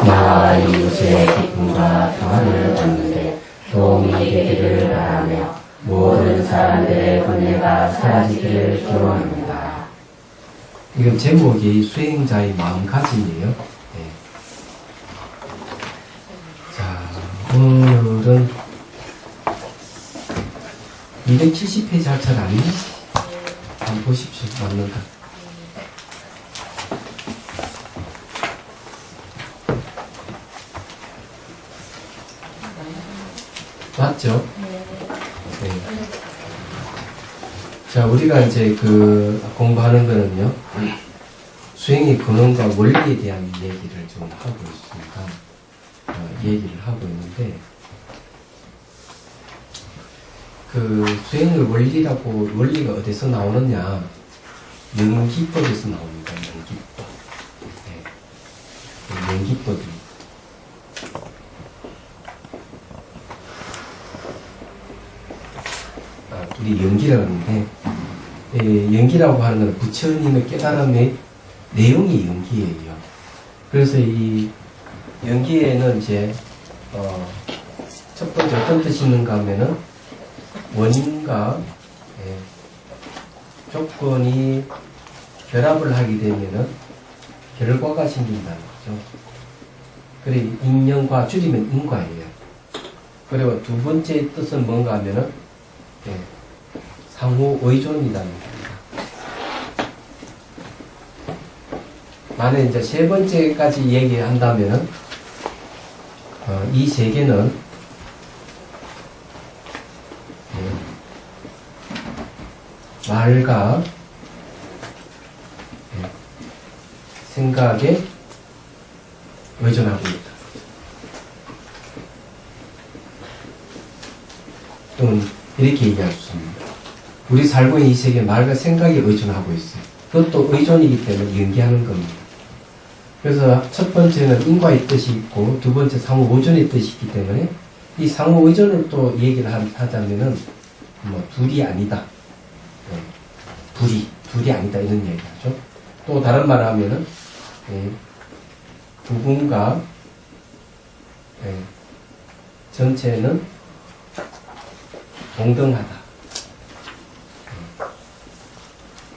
나와 이웃의 기쁨과 평안을 얻는데 도움이 되기를 바라며 모든 사람들의 번뇌가 사라지기를 기원합니다. 이건 제목이 수행자의 마음가짐이에요. 네. 자, 오늘은 270페이지 할 차례 아니에요? 한번 보십시오. 맞는가? 맞죠? 네. 자, 우리가 이제 공부하는 거는요, 수행의 근원과 원리에 대한 얘기를 좀 하고 있습니다. 얘기를 하고 있는데, 수행의 원리가 어디서 나오느냐? 연기법에서 나옵니다. 연기법. 네. 연기법입니다. 우리 연기라고 하는데, 연기라고 하는 건 부처님의 깨달음의 내용이 연기예요. 그래서 이 연기에는 이제, 첫 번째 어떤 뜻이 있는가 하면은, 원인과 조건이 결합을 하게 되면은 결과가 생긴다는 거죠. 그래, 인연과 줄이면 인과예요. 그리고 두 번째 뜻은 뭔가 하면은, 상호 의존이라는 겁니다. 만약 이제 세 번째까지 얘기한다면은, 이 세계는 말과 생각에 의존하고 있다. 또는 이렇게 얘기할 수 있습니다. 우리 살고 있는 이 세계 말과 생각에 의존하고 있어요. 그것도 의존이기 때문에 연기하는 겁니다. 그래서 첫 번째는 인과의 뜻이 있고 두 번째 상호 의존의 뜻이 있기 때문에 이 상호 의존을 또 얘기를 하자면은 둘이 아니다. 둘이 아니다 이런 얘기하죠. 또 다른 말 하면은 부분과 전체는 동등하다.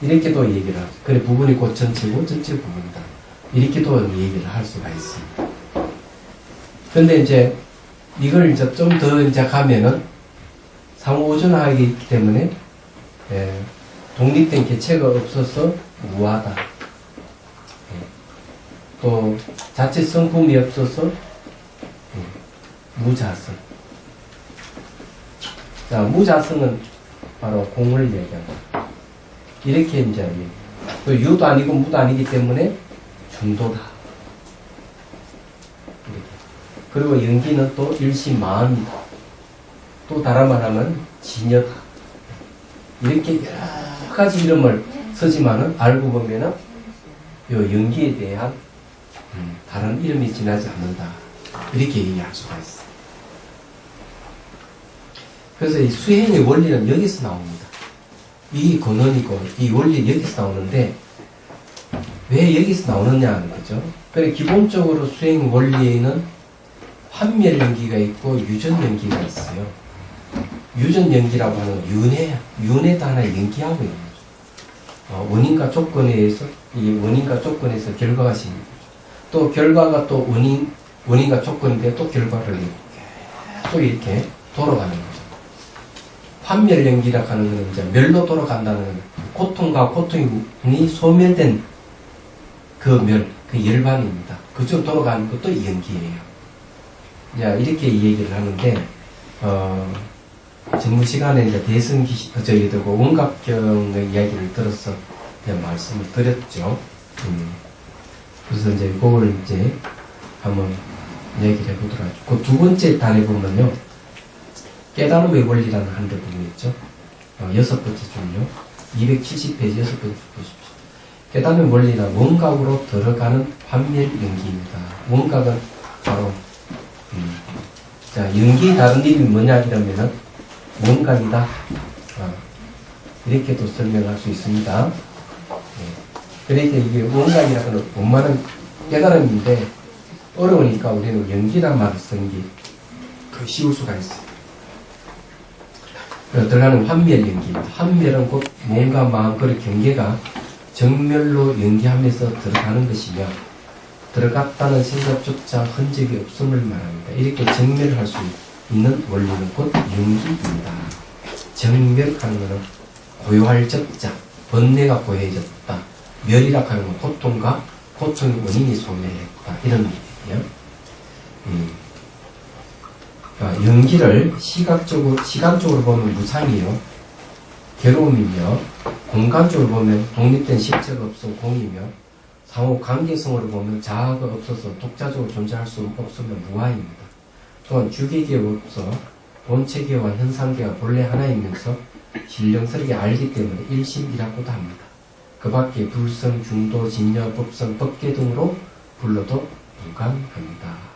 이렇게도 얘기를 하죠. 그래 부분이 곧 전체고 전체 부분이다. 이렇게도 얘기를 할 수가 있습니다. 그런데 이제 이걸 이제 좀 더 이제 가면은 상호의존하기 때문에 독립된 개체가 없어서 무하다. 또 자체 성품이 없어서 무자성. 자, 무자성은 바로 공을 얘기합니다. 이렇게 이제 또 유도 아니고 무도 아니기 때문에 중도다. 이렇게. 그리고 연기는 또 일심마음이다. 또 다른 말하면 진여다. 이렇게 여러 가지 이름을 쓰지만은 알고 보면은 요 연기에 대한 다른 이름이 지나지 않는다. 이렇게 얘기할 수가 있어요. 그래서 이 수행의 원리는 여기서 나옵니다. 이 근원이고 이 원리 여기서 나오는데 왜 여기서 나오느냐 하는 거죠. 그래 기본적으로 수행 원리에는 환멸 연기가 있고 유전 연기가 있어요. 유전 연기라고 하는 윤회도 하나 연기하고 있는 거죠. 원인과 조건에 의해서 이 원인과 조건에서 결과가 생깁니다. 또 결과가 또 원인과 조건인데 또 결과를 계속 이렇게 돌아가는 거죠. 환멸 연기라고 하는 것은 이제 멸로 돌아간다는 고통과 고통이 소멸된 그 열반입니다. 그쪽 돌아가는 것도 연기예요. 자, 이렇게 얘기를 하는데, 전무 시간에 이제 되고 원각경의 이야기를 들어서 그냥 말씀을 드렸죠. 그래서 이제 그걸 이제 한번 얘기를 해보도록 하죠. 그 두 번째 단에 보면요. 깨달음의 원리라는 한 대 부분이 있죠. 여섯 번째 줄요. 270페이지 여섯 번째 보십시오. 깨달음의 원리는 원각으로 들어가는 환멸 연기입니다. 원각은 바로, 자, 연기의 다른 이름이 뭐냐, 이러면은, 원각이다. 이렇게도 설명할 수 있습니다. 그러니까 이게 원각이라고 하는 원만한 깨달음인데, 어려우니까 우리는 연기란 말을 쓰는 게 더 쉬울 수가 있어요. 들어가는 환멸 연기입니다. 환멸은 곧 몸과 마음, 그 경계가 정멸로 연기하면서 들어가는 것이며 들어갔다는 생각조차 흔적이 없음을 말합니다. 이렇게 정멸할 수 있는 원리는 곧 연기입니다. 정멸하는 것은 고요할 적자, 번뇌가 고요해졌다. 멸이라 하는 건 고통과 고통의 원인이 소멸했다. 이런 얘기예요. 연기를 시간적으로 보면 무상이요. 괴로움이며, 공간적으로 보면 독립된 실체가 없어 공이며, 상호 관계성으로 보면 자아가 없어서 독자적으로 존재할 수 없으면 무아입니다. 또한 주계계가 없어 본체계와 현상계가 본래 하나이면서 신령스럽게 알기 때문에 일심이라고도 합니다. 그 밖에 불성, 중도, 진여, 법성, 법계 등으로 불러도 무관합니다.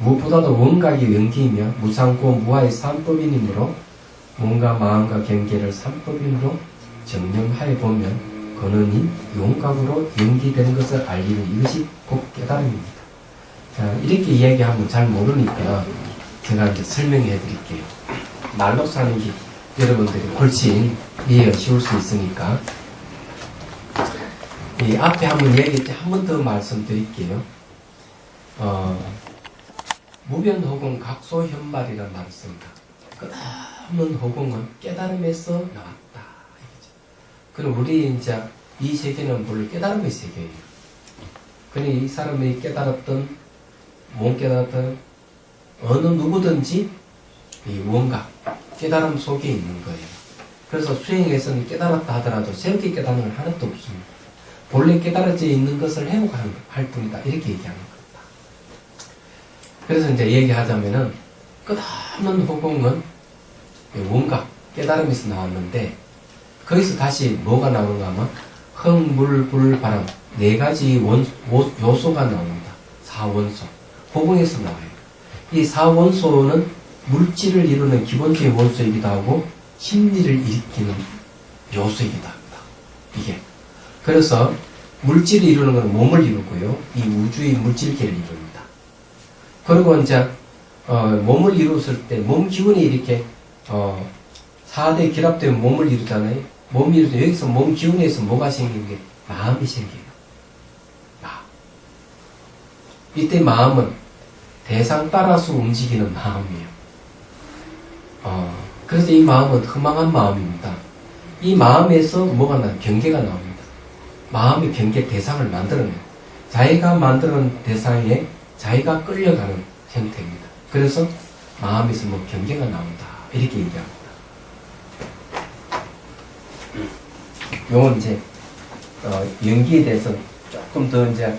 무엇보다도 원각이 연기이며 무상고 무아의 삼법인이므로 몸과 마음과 경계를 삼법인으로 정념하여 보면 근원인 용각으로 연기되는 것을 알리는 이것이 곧 깨달음입니다. 자, 이렇게 이야기하면 잘 모르니까 제가 이제 설명해 드릴게요. 말로 사는 게 여러분들이 훨씬 이해가 쉬울 수 있으니까 이 앞에 한번 얘기했지 한 번 더 말씀드릴게요. 무변호공 각소현발이라는 말을 씁니다. 끝없는 호공은 깨달음에서 나왔다. 그럼 우리 이제 이 세계는 본래 깨달음의 세계예요. 그러니 이 사람이 깨달았던 못 깨달았던 어느 누구든지 이 원각 깨달음 속에 있는 거예요. 그래서 수행에서는 깨달았다 하더라도 새롭게 깨달은 건 하나도 없습니다. 본래 깨달아져 있는 것을 회복하는 할 뿐이다. 이렇게 얘기하는 겁니다. 그래서 이제 얘기하자면은 끝없는 호공은 원각 깨달음에서 나왔는데 거기서 다시 뭐가 나오는가 하면 흙, 물, 불, 바람 네 가지 요소가 나옵니다. 사원소 호공에서 나와요. 이 사원소는 물질을 이루는 기본적인 원소이기도 하고 심리를 일으키는 요소이기도 합니다. 이게 그래서 물질을 이루는 건 몸을 이루고요. 이 우주의 물질계를 이룹니다. 그리고 이제 몸을 이루었을 때 몸 기운이 이렇게 4대 결합되면 몸을 이루잖아요. 몸이 이루어서 여기서 몸 기운에서 뭐가 생기는 게 마음이 생겨요. 마음. 이때 마음은 대상 따라서 움직이는 마음이에요. 그래서 이 마음은 허망한 마음입니다. 이 마음에서 뭐가 나요? 경계가 나옵니다. 마음이 경계 대상을 만들어내요. 자기가 만드는 대상에 자기가 끌려가는 형태입니다. 그래서 마음에서 뭐 경계가 나온다. 이렇게 얘기합니다. 요건 이제, 연기에 대해서 조금 더 이제,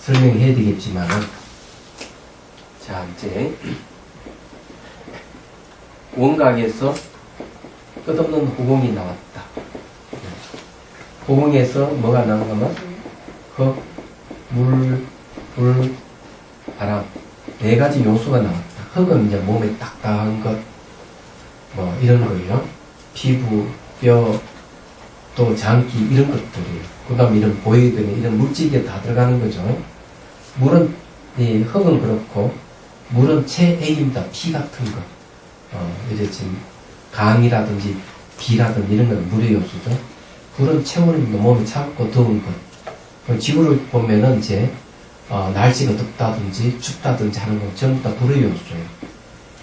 설명해야 되겠지만은, 자, 이제, 원각에서 끝없는 호공이 나왔다. 호공에서 뭐가 나오는 거면, 흙, 물, 불, 바람 네 가지 요소가 나왔다. 흙은 이제 몸에 딱딱한 것, 뭐 이런 거예요. 피부, 뼈, 또 장기 이런 것들이에요. 그다음에 이런 보이드는 이런 물질이 다 들어가는 거죠. 물은 이 흙은 그렇고 물은 체액입니다. 피 같은 거. 이제 지금 강이라든지 비라든지 이런 건 물의 요소죠. 불은 체온입니다. 몸이 차갑고 더운 것. 지구를 보면은 이제 날씨가 덥다든지 춥다든지 하는 건 전부 다 불의 요소예요.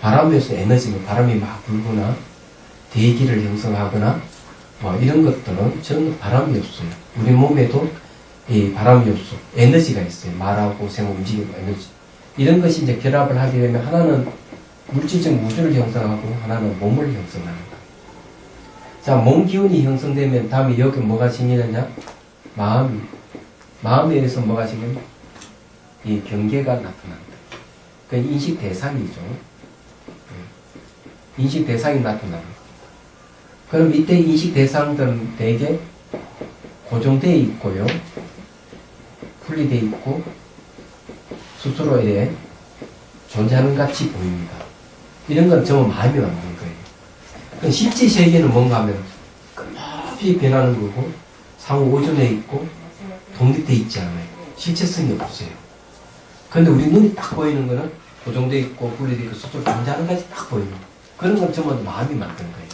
바람에서 에너지는 바람이 막 불거나 대기를 형성하거나 뭐 이런 것들은 전부 바람 요소예요. 우리 몸에도 이 바람 요소, 에너지가 있어요. 말하고 생 움직이고 에너지. 이런 것이 이제 결합을 하게 되면 하나는 물질적 무주를 형성하고 하나는 몸을 형성합니다. 자, 몸 기운이 형성되면 다음에 여기 뭐가 생기느냐? 마음에 의해서 뭐가 생기냐? 이 경계가 나타납니다. 그 인식 대상이죠. 인식 대상이 나타납니다. 그럼 이때 인식 대상들은 대개 고정되어 있고요. 분리되어 있고 스스로에 존재하는 같이 보입니다. 이런 건 전부 마음이 만든 거예요. 그럼 실제 세계는 뭔가 하면 끝없이 변하는 거고 상호 오존해 있고 독립되어 있지 않아요. 실체성이 없어요. 근데 우리 눈이 딱 보이는 거는 고정되어 있고 분리되어 있고 서로 존재하는 것이 딱 보이는 거예요. 그런 건 전부 마음이 만든 거예요.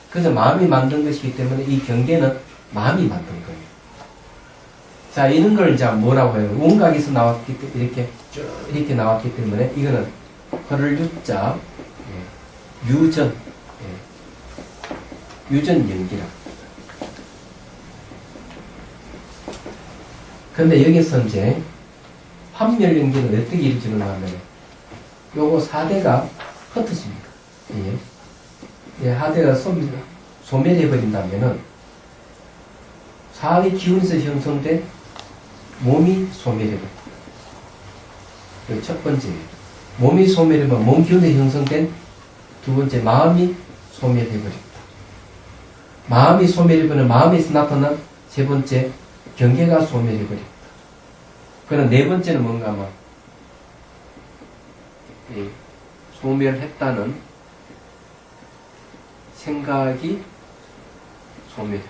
그래서 마음이 만든 것이기 때문에 이 경계는 마음이 만든 거예요. 자, 이런 걸 이제 뭐라고 해요? 원각에서 나왔기 때문에 이렇게 쭉 이렇게 나왔기 때문에 이거는 허를 유자 유전 유전 연기라. 근데 여기서 이제 환멸 연기는 어떻게 이루어지는가 하면 요거 4대가 흩어집니다. 예, 하대가 소멸해버린다면은 4의 기운에서 형성된 몸이 소멸해버린다. 첫 번째, 몸이 소멸해버리면 몸 기운에 형성된 두 번째, 마음이 소멸해버린다. 마음이 소멸해버리면 마음에서 나타난 세 번째, 경계가 소멸해버린다. 그럼 네 번째는 뭔가 하면 소멸했다는 생각이 소멸됩니다.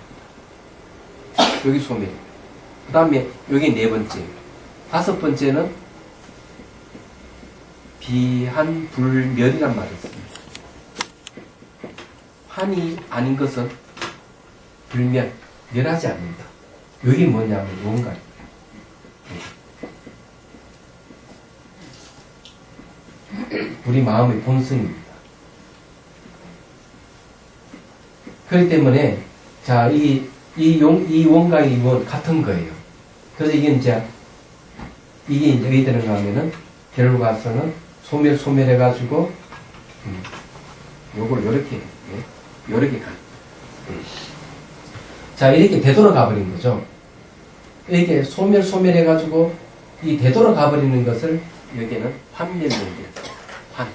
여기 소멸. 그 다음에 여기 네 번째. 다섯 번째는 비한불멸이란 말이 있습니다. 한이 아닌 것은 불멸, 멸하지 않는다. 여기 뭐냐면 뭔가 우리 마음의 본성입니다. 그렇기 때문에 자, 이 원각이 뭐 같은 거예요. 그래서 이게 이제 왜 되는가 하면은 결과서는 소멸해가지고 요걸 요렇게 가. 자, 이렇게 되돌아가 버린 거죠. 이렇게 소멸해가지고 이 되돌아가 버리는 것을 여기는 환멸연기. 환.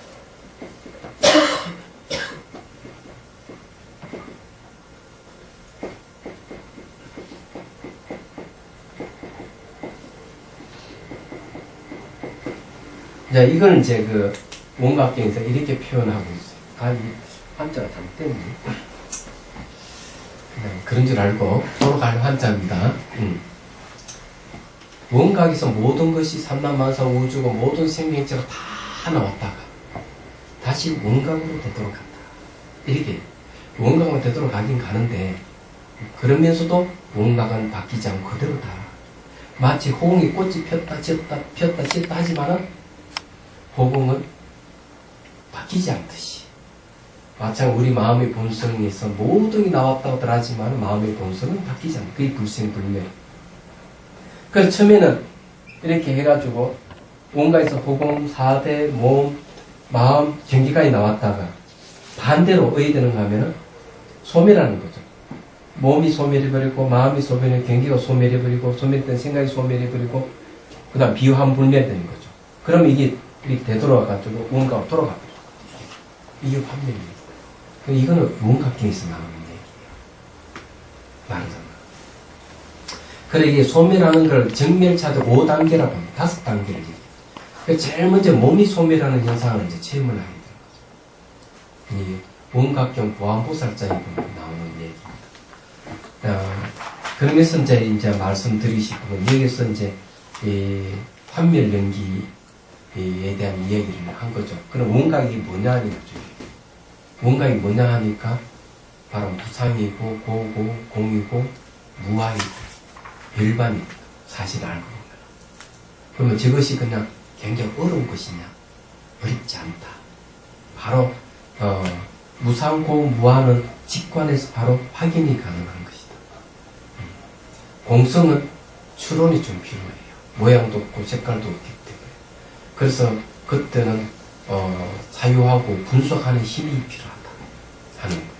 자, 이걸 이제 그 원각경에서 이렇게 표현하고 있어요. 아, 이 한자가 잘못됐네. 그런 줄 알고 돌아갈 한자입니다. 원각에서 모든 것이 삼라만사 우주고 모든 생명체가 다 나왔다가 다시 원각으로 되돌아간다. 이렇게 원각으로 되돌아가긴 가는데 그러면서도 원각은 바뀌지 않고 그대로다. 마치 호응이 꽃이 폈다 지었다 하지만은 호응은 바뀌지 않듯이 마찬가지로 우리 마음의 본성에서 모든 게 나왔다고들 하지만 마음의 본성은 바뀌지 않아요. 그게 불생불멸. 그래서 처음에는 이렇게 해가지고 원가에서 호공, 사대, 몸, 마음, 경기까지 나왔다가 반대로 어디 되는가 하면은 소멸하는 거죠. 몸이 소멸해버리고 마음이 소멸해 경기가 소멸해버리고 소멸된 생각이 소멸해버리고 그 다음 비환불멸되는 거죠. 그러면 이게 이렇게 되돌아가지고 원가로 돌아갑니다. 이게 환멸입니다. 이거는 원각경에서 나오는 얘기예요. 말하자면. 그래, 이게 소멸하는 걸 정멸차도 5단계라고 합니다. 5단계를 얘기해요. 제일 먼저 몸이 소멸하는 현상을 이제 체험을 하게 되는 거죠. 이 원각경 보안보살자에 보면 나오는 얘기입니다. 그러면서 이제 말씀드리시고, 여기서 이제, 이 환멸 연기에 대한 이야기를 한 거죠. 그럼 원각이 뭐냐 하는 거죠. 원각이 뭐냐 하니까 바로 무상이고 고고 공이고 무아이고 일반이고 사실 알고 보면 그러면 저것이 그냥 굉장히 어려운 것이냐? 어렵지 않다. 바로 무상고 무아는 직관에서 바로 확인이 가능한 것이다. 공성은 추론이 좀 필요해요. 모양도 없고 색깔도 없기 때문에. 그래서 그때는 사유하고 분석하는 힘이 필요하다 하는 거예요.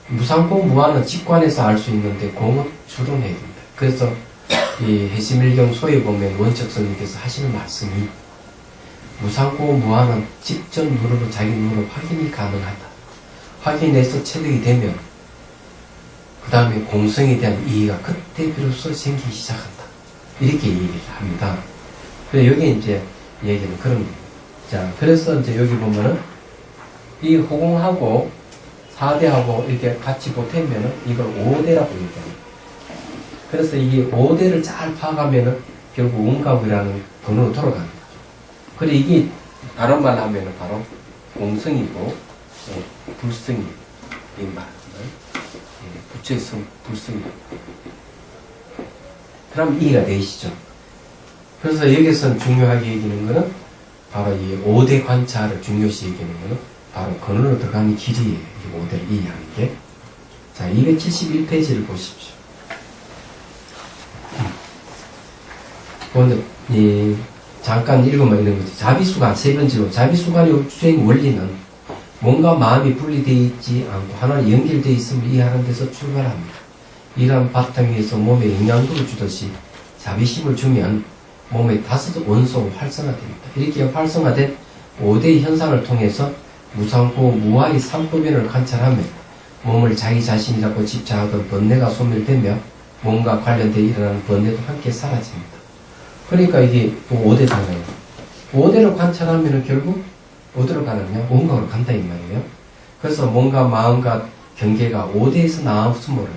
무상공 무아는 직관에서 알 수 있는데 공은 추론해야 된다. 그래서 이 해심일경 소에 보면 원척스님께서 하시는 말씀이 무상공 무아는 직접 눈으로 자기 눈으로 확인이 가능하다. 확인해서 체득이 되면 그 다음에 공성에 대한 이해가 그때 비로소 생기기 시작한다. 이렇게 얘기를 합니다. 그래서 여기 이제 얘기는 그런 거예요. 자, 그래서 이제 여기 보면은 이 호공하고 4대하고 이렇게 같이 보태면은 이걸 5대라고 얘기합니다. 그래서 이 5대를 잘 파악하면은 결국 원각이라는 근원으로 돌아가는 거죠. 그리고 이게 다른 말 하면은 바로 공성이고, 불성이, 이 말. 부처의 성, 불성이. 그럼 이해가 되시죠? 그래서 여기서 중요하게 얘기하는 거는 바로 이 5대 관찰을 중요시 얘기하는 거는 바로 근원으로 들어가는 길이에요. 이 5대를 이해하는 게. 자, 271페이지를 보십시오. 먼저, 잠깐 읽으면 있는 거죠. 자비수관, 세 번째로, 자비수관의 수행 원리는 몸과 마음이 분리되어 있지 않고 하나로 연결되어 있음을 이해하는 데서 출발합니다. 이러한 바탕 위에서 몸에 영향도를 주듯이 자비심을 주면 몸의 5 원소가 활성화됩니다. 이렇게 활성화된 5대의 현상을 통해서 무상고 무아의 3법인을 관찰하며 몸을 자기 자신이라고 집착하던 번뇌가 소멸되며 몸과 관련되어 일어나는 번뇌도 함께 사라집니다. 그러니까 이게 5대잖아요. 5대를 관찰하면 결국 어디로 가느냐? 원각으로 간다 이 말이에요. 그래서 몸과 마음과 경계가 5대에서 나왔으므로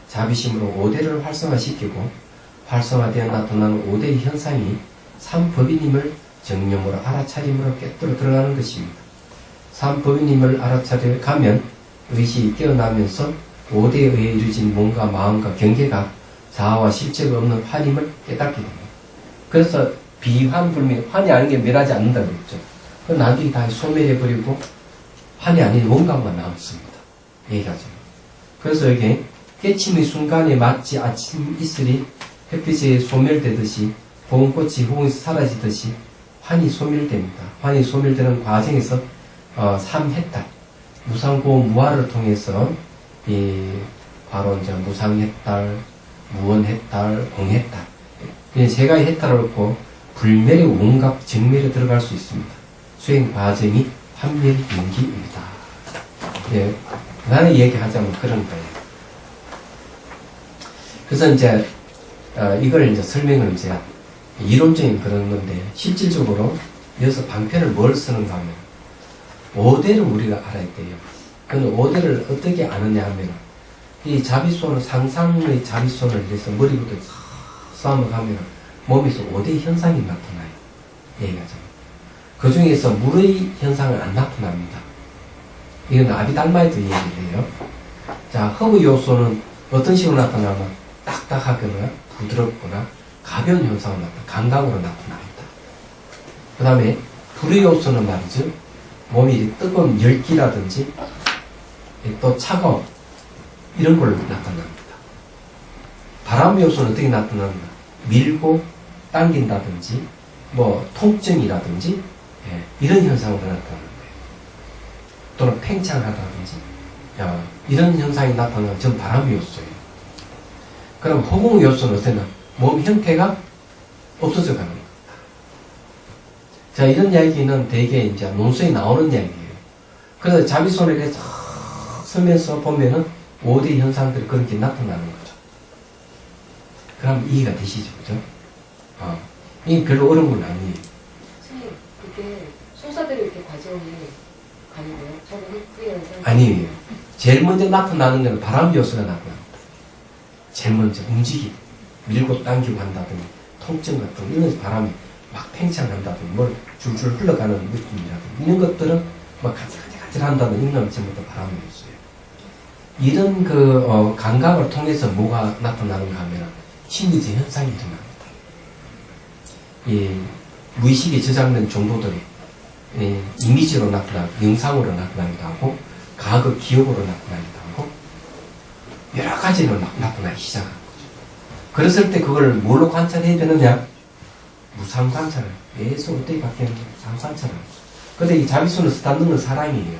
자비심으로 5대를 활성화시키고 활성화되어 나타나는 5대의 현상이 3법인임을 정념으로 알아차림으로 깨뜨려 들어가는 것입니다. 3법인임을 알아차려 가면 의식이 깨어나면서 5대에 의해 이루어진 몸과 마음과 경계가 자아와 실체가 없는 환임을 깨닫게 됩니다. 그래서 비환불멸, 환이 아닌 게 멸하지 않는다고 그랬죠. 그 나중에 다 소멸해버리고 환이 아닌 원각만 남습니다. 얘기하죠. 그래서 여기 깨침의 순간에 마치 아침 이슬이 햇빛에 소멸되듯이 봄꽃이 호응에서 사라지듯이 환이 소멸됩니다. 환이 소멸되는 과정에서 3해탈, 무상고 무아를 통해서 바로 이제 무상해탈, 무원해탈, 공해탈 세 가지 해탈을 얻고 불멸의 원각 정멸에 들어갈 수 있습니다. 수행 과정이 환멸연기입니다. 나는 얘기하자면 그런 거예요. 그래서 이제 이걸 이제 설명을 이제 이론적인 그런 건데 실질적으로 여기서 방편을 뭘 쓰는가 하면 5대를 우리가 알아야 돼요. 근데 5대를 어떻게 아느냐 하면 이 자비손을 상상의 자비손을 해서 머리부터 싸움을 가면 몸에서 5대 현상이 나타나요. 얘기하죠. 그 중에서 물의 현상은 안 나타납니다. 이건 아비달마에도 얘기를 해요. 자, 허브 요소는 어떤 식으로 나타나면 딱딱하거나 부드럽거나 가벼운 현상을 감각으로 나타납니다. 그 다음에 불의 요소는 말이죠. 몸이 뜨거운 열기라든지 또 차가움 이런 걸로 나타납니다. 바람 요소는 어떻게 나타나는가? 밀고 당긴다든지 뭐 통증이라든지 이런 현상으로 나타나는 거예요. 또는 팽창하다든지 이런 현상이 나타나면 전 바람 요소예요. 그럼 허공 요소는 어떠냐? 몸 형태가 없어져 가는 겁니다. 자, 이런 이야기는 대개 이제 논술에 나오는 이야기예요. 그래서 자비손에 서면서 보면은 5대 현상들이 그렇게 나타나는 거죠. 그럼 이해가 되시죠? 그죠? 이게 별로 어려운 건 아니에요. 선생님, 그게 순서대로 이렇게 과정이 가는 거예요? 처음에 흙의 현상? 아니에요. 제일 먼저 나타나는 것은 바람 요소가 나타납니다. 제일 먼저 움직임, 밀고 당기고 한다든지 통증 같은 이런 바람이 막 팽창한다든지 뭘 줄줄 흘러가는 느낌이라든지 이런 것들은 막 가질가질한다든지 이런 건 전부 다 바람 요소예요. 이런 감각을 통해서 뭐가 나타나는가 하면 심리적 현상이 일어납니다. 무의식에 저장된 정보들이 이미지로 나타나고 영상으로 나타나기도 하고 과거 기억으로 나타나기도 하고 여러 가지로 나타나기 시작하는 거죠. 그랬을 때 그걸 뭘로 관찰해야 되느냐? 무상 관찰을 계속 어떻게 바뀌는지 무상 관찰을 하죠. 근데 이 자비수는 쓰다는 건 사랑이에요.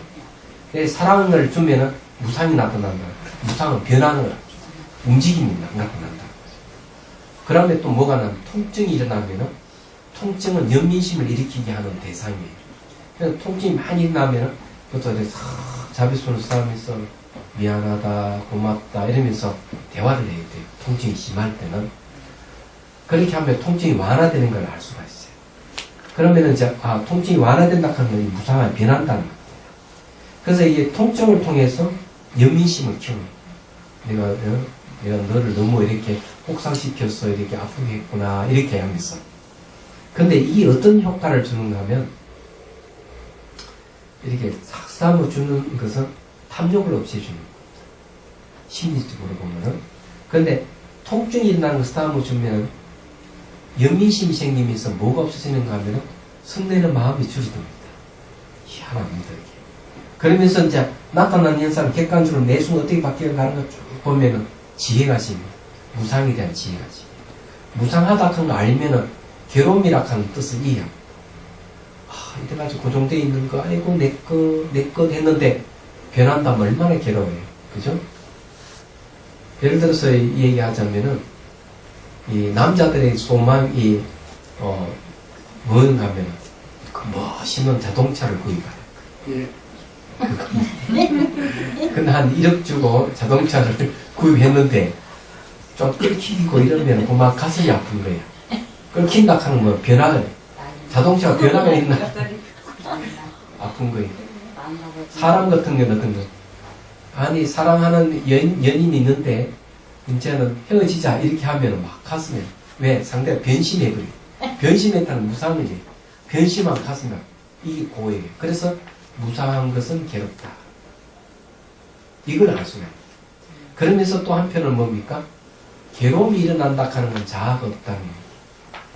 사랑을 주면은 무상이 나타난다. 무상은 변화를 하죠. 움직임이 나타난다. 그다음에 또 뭐가 나면 통증이 일어나면은 통증은 연민심을 일으키게 하는 대상이에요. 그래서 통증이 많이 일어나면은 그것도 자비손을 싸우면서 미안하다, 고맙다 이러면서 대화를 해야 돼요. 통증이 심할 때는. 그렇게 하면 통증이 완화되는 걸 알 수가 있어요. 그러면은 이제 통증이 완화된다 하면 무상하게 변한다는 거예요. 그래서 이게 통증을 통해서 연민심을 키우는 거예요. 내가 너를 너무 이렇게 혹상시켜서 이렇게 아프게 했구나 이렇게 하면서. 근데 이게 어떤 효과를 주는가 하면 이렇게 삭삼을 주는 것은 탐욕을 없애주는 겁니다. 심리적으로 보면은. 근데 통증이 일어나는 거 삭삼을 주면 연민심이 생기면서 뭐가 없어지는가 하면 성내는 마음이 줄어듭니다. 희한합니다. 이게. 그러면서 이제 나타나는 현상, 객관적으로 내숭 어떻게 바뀌어가는 거 쭉 보면은 지혜가 생깁니다. 무상에 대한 지혜가 생깁니다. 무상하다 하는 거 알면은 괴로움이라 하는 뜻을 이해합니다. 아, 이때까지 고정되어 있는 거, 아이고, 내 것 했는데 변한다면 얼마나 괴로워요. 그죠? 예를 들어서 얘기하자면은, 이 남자들의 소망이, 뭔가 하면은, 그 멋있는 자동차를 구입해요. 예. 근데 한 1억 주고 자동차를 구입했는데, 좀 끓이고 이러면 그만 가슴이 아픈 거예요. 끓긴다 하는 건 변화가, 자동차가 변화가 있나? 아픈 거예요. 사람 같은 경우는 어떤 거? 아니, 사랑하는 연인이 있는데, 이제는 헤어지자, 이렇게 하면 막 가슴에, 왜? 상대가 변심해버려요. 변심했다는 무상이에요. 변심한 가슴이, 이게 고예요. 그래서 무상한 것은 괴롭다. 이걸 알 수가 있어요. 그러면서 또 한편은 뭡니까? 괴로움이 일어난다 하는 건 자아가 없다는 거예요.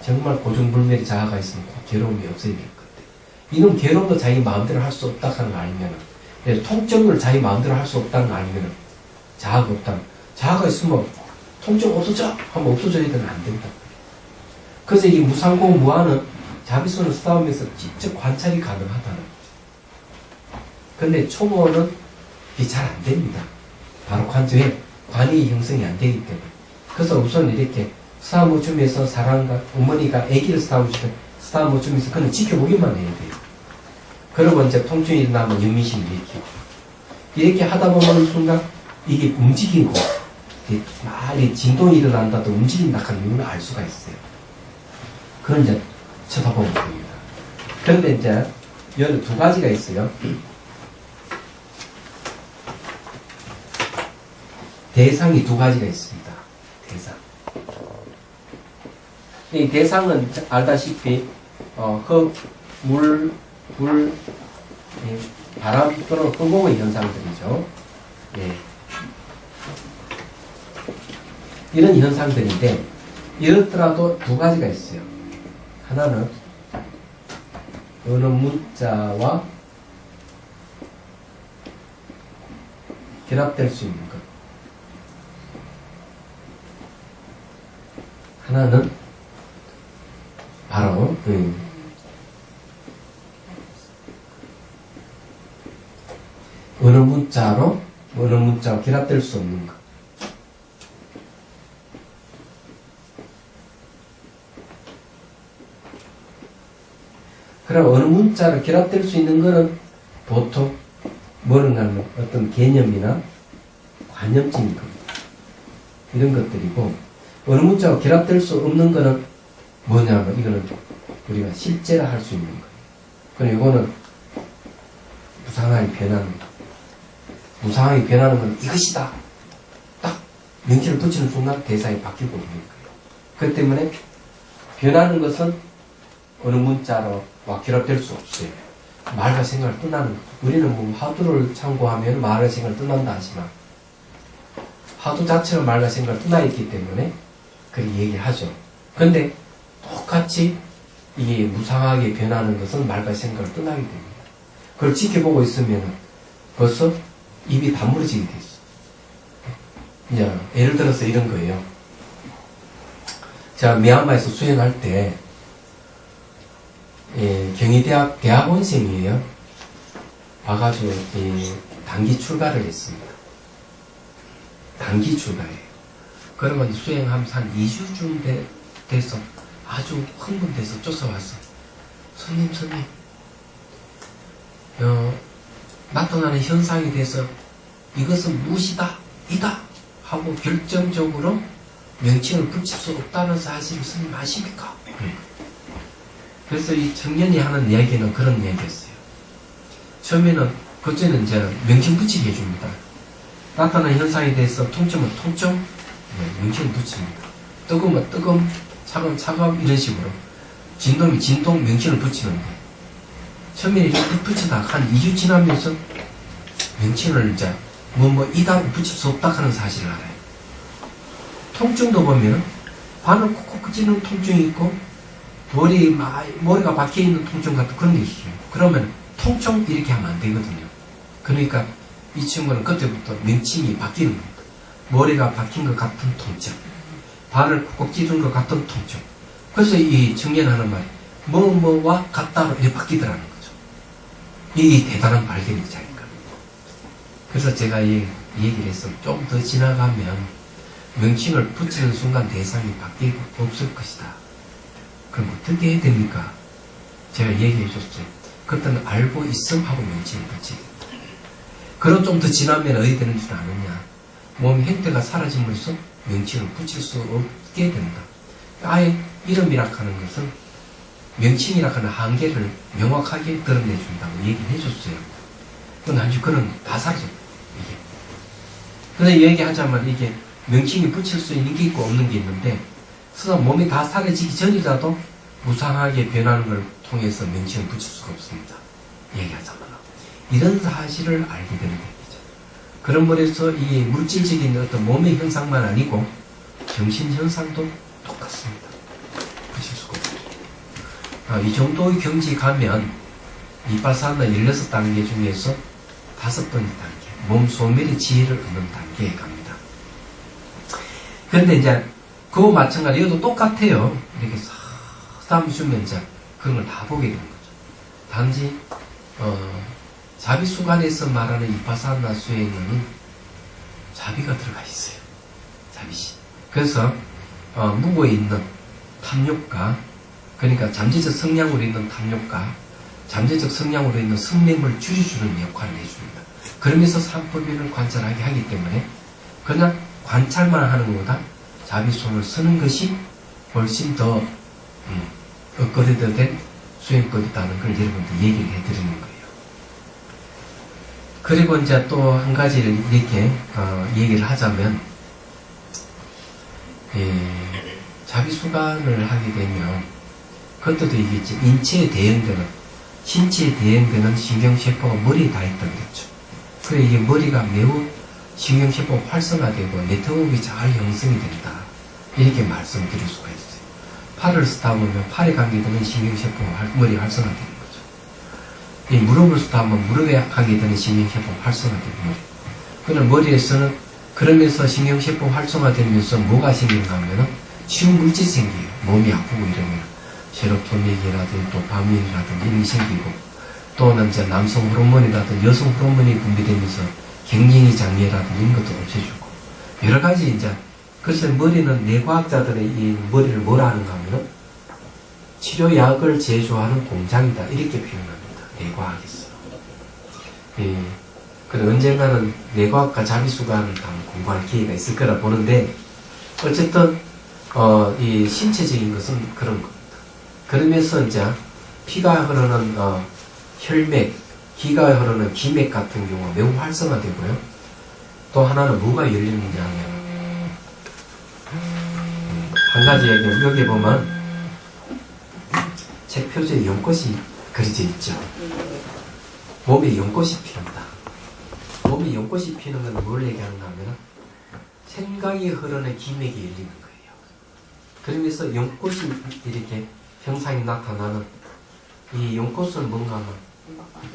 정말 고정불멸의 자아가 있으면 괴로움이 없어야 될 건데. 이놈 괴로움도 자기 마음대로 할 수 없다 하는 걸 알면은, 통증을 자기 마음대로 할 수 없다는 걸 알면은, 자아가 없다는, 자아가 있으면 통증 없어져! 하면 없어져야 되면 안 된다. 그래서 이 무상고 무아는 자비손을 싸우면서 직접 관찰이 가능하다는 거죠. 근데 초모는 이게 잘 안 됩니다. 바로 관찰에 관이 형성이 안 되기 때문에. 그래서 우선 이렇게 싸움을 주면서 사랑과 어머니가 아기를 싸움을 주면서 그는 지켜보기만 해야 돼요. 그러고 이제 통증이 일어나면 연민심이 이렇게 하다 보면 순간 이게 움직이고 많이 진동이 일어난다도 움직인다 하는 이유는 알 수가 있어요. 그걸 이제 쳐다보면 됩니다. 그런데 이제 여기 두 가지가 있어요. 대상이 두 가지가 있습니다. 대상. 이 대상은 알다시피 물, 바람 또는 흑공의 현상들이죠. 예. 이런 현상들인데 이렇더라도 두 가지가 있어요. 하나는 어느 문자와 결합될 수 있는 것. 하나는 바로 어느 문자와 결합될 수 없는 것. 그럼 어느 문자로 결합될 수 있는 것은 보통 뭐는가 하면 어떤 개념이나 관념적인 겁니다. 이런 것들이고, 어느 문자와 결합될 수 없는 것은 뭐냐면 이거는 우리가 실제로 할 수 있는 거예요. 그럼 이거는 무상하게 변하는 거. 무상하게 변하는 건 이것이다. 딱 명칭을 붙이는 순간 대상이 바뀌고 있는 거예요. 그렇기 때문에 변하는 것은 어느 문자로 결합될 수 없어요. 말과 생각을 떠나는 거. 우리는 뭐 화두를 참고하면 말과 생각을 떠난다 하지만 화두 자체가 말과 생각을 떠나 있기 때문에 그렇게 얘기하죠. 그런데 똑같이 이게 무상하게 변하는 것은 말과 생각을 떠나게 됩니다. 그걸 지켜보고 있으면 벌써 입이 다물어지게 돼 있어. 이제 예를 들어서 이런 거예요. 제가 미얀마에서 수행할 때 경희대학 대학원생이에요. 와가지고 단기 출가를 했습니다. 단기 출가예요. 그러면 수행하면서 한 2주쯤 돼서 아주 흥분돼서 쫓아왔어. 스님, 나타나는 현상에 대해서 이것은 무엇이다, 이다 하고 결정적으로 명칭을 붙일 수 없다는 사실을 스님 아십니까? 그래서 이 청년이 하는 이야기는 그런 이야기였어요. 처음에는 그때는 이제 명칭 붙이게 해줍니다. 나타나는 현상에 대해서 통증은 통증, 명칭을 붙입니다. 뜨거우면 뜨거움, 차가움, 차가움, 이런 식으로. 진동이 진동, 명칭을 붙이는데, 처음에 이렇게 붙이다가 한 2주 지나면서 명칭을 이제 이단 붙일 수 없다 하는 사실을 알아요. 통증도 보면 바늘 콕콕 찌는 통증이 있고 머리가 박혀있는 통증 같은 그런 게 있어요. 그러면 통증 이렇게 하면 안 되거든요. 그러니까 이 친구는 그때부터 명칭이 바뀌는 겁니다. 머리가 박힌 것 같은 통증, 바늘 콕콕 찌른 것 같은 통증. 그래서 이 청년하는 말이 뭐와 같다로 이렇게 바뀌더라는 거죠. 이 대단한 발견이 자기가. 그래서 제가 이 얘기를 했어. 좀 더 지나가면 명칭을 붙이는 순간 대상이 바뀔 수 없을 것이다. 그럼 어떻게 해야 됩니까? 제가 얘기해 줬어요. 그때는 알고 있음 하고 명칭을 붙이게 된다. 그럼 좀 더 지나면 어디 되는 줄 아느냐? 몸 형태가 사라짐으로써 명칭을 붙일 수 없게 된다. 아예 이름이라 하는 것은 명칭이라 하는 한계를 명확하게 드러내준다고 얘기를 해줬어요. 그건 아주 그런 다 사라졌다. 이게. 그래서 얘기하자면 이게 명칭이 붙일 수 있는 게 있고 없는 게 있는데, 스스로 몸이 다 사라지기 전이라도 무상하게 변하는 걸 통해서 명칭을 붙일 수가 없습니다. 얘기하자면. 이런 사실을 알게 되는 얘기죠. 그런 면에서 이 물질적인 어떤 몸의 형상만 아니고 정신 현상도 똑같습니다. 붙일 수가 없어요. 이 정도의 경지 가면 이파사나 16단계 중에서 5번째 단계, 몸 소멸의 지혜를 얻는 단계에 갑니다. 그런데 이제 그거 마찬가지로 이것도 똑같아요. 이렇게 싸움 주면 이제 그런 걸 다 보게 되는 거죠. 단지 자비수관에서 말하는 이파사나 수행은 자비가 들어가 있어요. 자비시. 그래서 무고에 있는 탐욕과, 그러니까 잠재적 성량으로 있는 탐욕과 잠재적 성량으로 있는 성냄을 줄여주는 역할을 해줍니다. 그러면서 삼법인을 관찰하게 하기 때문에 그냥 관찰만 하는 것보다 자비손을 쓰는 것이 훨씬 더 업그레이드 된 수행법이다는 걸 여러분들 얘기를 해드리는 거예요. 그리고 이제 또 한 가지를 이렇게 얘기를 하자면, 자비수관을 하게 되면 그것도 얘기했지, 인체에 대응되는, 신체에 대응되는 신경세포가 머리에 다 있다고 그랬죠. 그래 이게 머리가 매우 신경세포가 활성화되고 네트워크가 잘 형성이 된다, 이렇게 말씀드릴 수가 있어요. 팔을 쓰다 보면 팔에 관계되는 신경세포가 머리에 활성화되는 거죠. 이 무릎을 쓰다 보면 무릎에 관계되는 신경세포가 활성화되는 거예요. 그럼 머리에서는 그러면서 신경세포 활성화되면서 뭐가 생기는가 하면은 치유 물질이 생겨요. 몸이 아프고 이러면 세로토닌이라든지 도파민이라든지 이런 게 생기고, 또는 이제 남성 호르몬이라든지 여성 호르몬이 분비되면서 갱년기 장애라든지 이런 것도 없애주고, 여러 가지 이제. 그래서 머리는 뇌과학자들의 이 머리를 뭐라 하는가 하면은 치료약을 제조하는 공장이다, 이렇게 표현합니다. 뇌과학에서. 그래 언젠가는 뇌과학과 자비수관을 공부할 기회가 있을 거라 보는데, 어쨌든 이 신체적인 것은 그런 겁니다. 그러면서 이제 피가 흐르는 혈맥, 기가 흐르는 기맥 같은 경우가 매우 활성화되고요. 또 하나는 뭐가 열리는지 하면, 한 가지 얘기는 여기 보면 책 표지에 연꽃이 그려져 있죠. 몸에 연꽃이 피는다. 몸에 연꽃이 피는 건 뭘 얘기하는가 하면 생각이 흐르는 기맥이 열리는 거예요. 그러면서 연꽃이 이렇게 형상이 나타나는, 이 연꽃은 뭔가 하면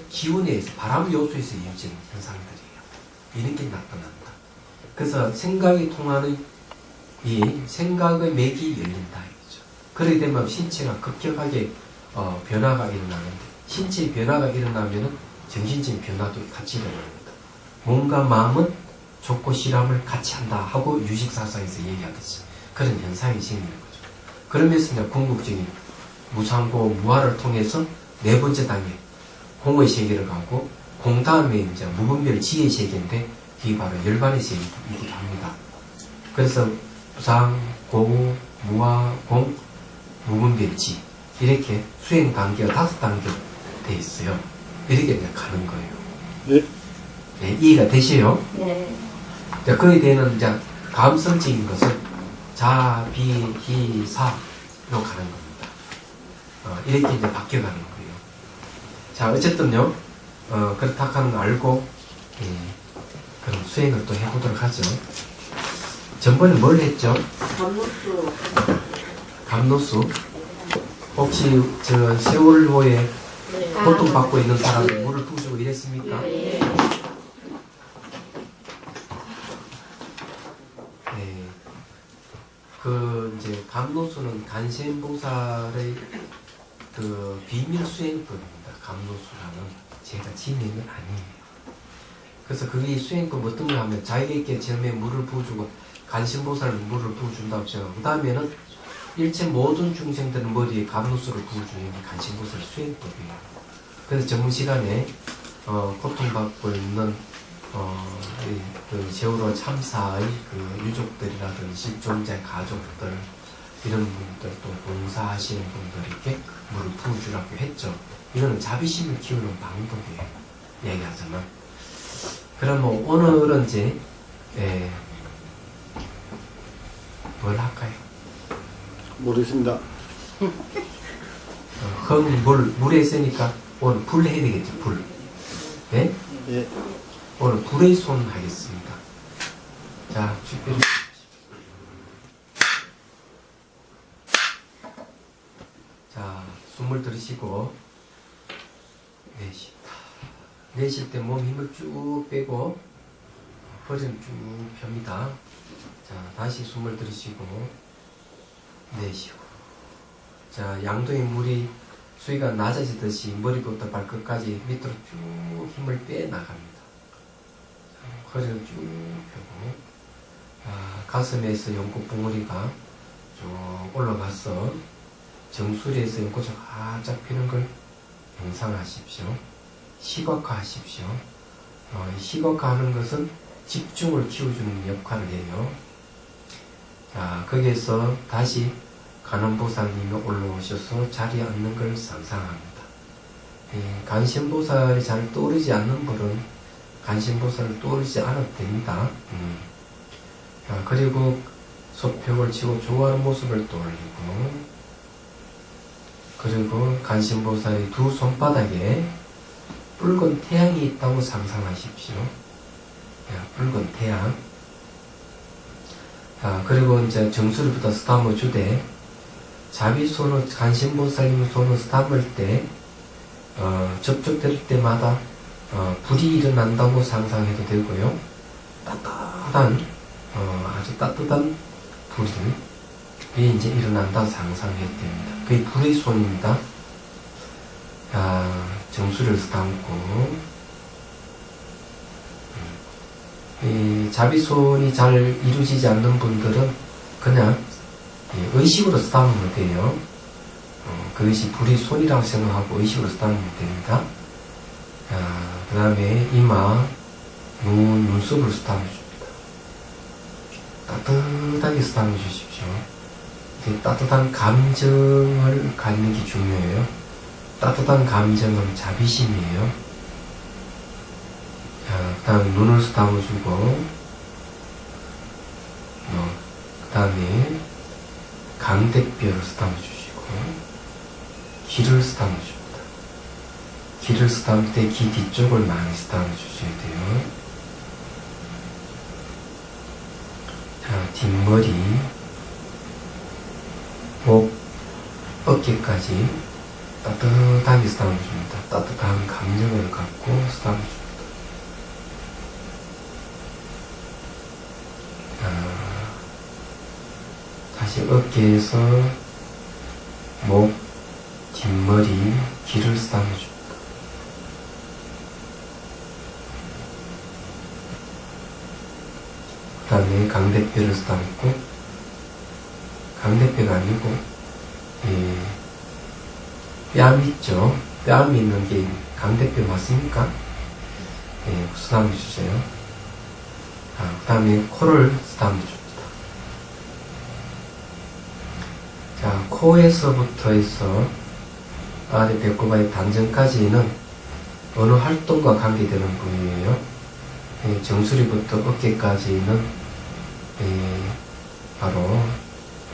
기운에 의해서, 바람 요소에서 이어지는 현상들이에요. 이렇게 나타난다. 그래서 생각이 통하는 이 생각의 맥이 열린다, 이거죠. 그렇게 되면 신체가 급격하게 변화가 일어나는데, 신체의 변화가 일어나면은 정신적인 변화도 같이 일어납니다. 몸과 마음은 좋고 싫음을 같이 한다 하고 유식사상에서 얘기하듯이 그런 현상이 생기는 거죠. 그러면서 이제 궁극적인 무상고 무아를 통해서 네 번째 단계 공의 세계를 가고, 공 다음에 이제 무분별 지혜 세계인데 그게 바로 열반의 세계이기도 합니다. 그래서 무상, 고, 무아, 공, 무분별지, 이렇게 수행 단계가 5단계로 되어 있어요. 이렇게 이제 가는 거예요. 네. 네, 이해가 되시요? 네. 거기에 대한 이제 감성적인 것은 자, 비, 히, 사로 가는 겁니다. 이렇게 이제 바뀌어가는 거예요. 자, 어쨌든요, 그렇다 하는 거 알고, 그럼 수행을 또 해보도록 하죠. 전번에 뭘 했죠? 감로수. 감노수. 혹시 저 세월호에 네. 고통받고 있는 사람들 물을 부어주고 이랬습니까? 네. 네. 그 이제 감노수는 간센보살의 그 비밀 수행법입니다. 감노수라는 제가 지내는 아니에요. 그래서 그게 수행법 어떤 거 하면 자기에게 처음에 물을 부어주고 간신보살은 물을 부어준다고 해요. 그 다음에는 일체 모든 중생들은 머리에 감노수를 부어주는 게 간신보살 수행법이에요. 그래서 전문 시간에 고통받고 있는 그 세월호 참사의 그 유족들이라든지 실종자 가족들 이런 분들 또 봉사하시는 분들에게 물을 부어주라고 했죠. 이거는 자비심을 키우는 방법이에요. 얘기하자면. 그럼 오늘은 이제 뭘 할까요? 모르겠습니다. 물에 있으니까 오늘 불 해야 되겠죠. 불. 네? 예. 오늘 불의 손 하겠습니다. 자, 주변. 자, 숨을 들이쉬고 내쉽다. 내쉴 때 몸 힘을 쭉 빼고 허리는 쭉 펴니다. 자, 다시 숨을 들이쉬고 내쉬고. 자, 양동이 물이 수위가 낮아지듯이 머리부터 발끝까지 밑으로 쭉 힘을 빼 나갑니다. 허리를 쭉 펴고, 가슴에서 연꽃 붕어리가 쭉 올라가서 정수리에서 연꽃이 활짝 피는 걸 명상하십시오. 시각화하십시오. 시각화하는 것은 집중을 키워주는 역할을 해요. 자, 거기에서 다시 간원보살님이 올라오셔서 자리에 앉는 걸 상상합니다. 간신보살이 잘 떠오르지 않는 분은 간신보살을 떠오르지 않아도 됩니다. 그리고 소평을 치고 좋아하는 모습을 떠올리고, 그리고 간신보살의 두 손바닥에 붉은 태양이 있다고 상상하십시오. 붉은 태양. 그리고 이제 정수리부터 스타머 주되, 자비손을, 간신보살님 손을 스타물 때, 접촉될 때마다, 불이 일어난다고 상상해도 되고요. 따뜻한, 아주 따뜻한 불이 이제 일어난다고 상상해도 됩니다. 그게 불의 손입니다. 정수리를 스타묻고, 이 자비손이 잘 이루어지지 않는 분들은 그냥 의식으로 스타면 돼요. 그것이 불의 손이라고 생각하고 의식으로 스타면 됩니다. 그 다음에 이마, 눈썹으로 스타면 줍니다. 따뜻하게 스타면 주십시오. 따뜻한 감정을 갖는 게 중요해요. 따뜻한 감정은 자비심이에요. 그 다음에 눈을 스타워주고, 그 다음에 강대뼈를 스타워주시고, 귀를 스타워줍니다. 귀를 스타울 때 귀 뒤쪽을 많이 스타워주셔야 돼요. 자, 뒷머리, 목, 어깨까지 따뜻하게 스타워줍니다. 따뜻한 감정을 갖고 스타워줍니다. 다시 어깨에서 목, 뒷머리, 귀를 스타워줍니다. 그 다음에 강대뼈를 스타워주고, 강대뼈가 아니고 뺨 있죠? 뺨이 있는 게 강대뼈 맞습니까? 스타워 주세요. 그 다음에 코를 스타워 줍니다. 자, 코에서부터 해서 아래 배꼽의 단전까지는 어느 활동과 관계되는 부위예요. 정수리부터 어깨까지는 바로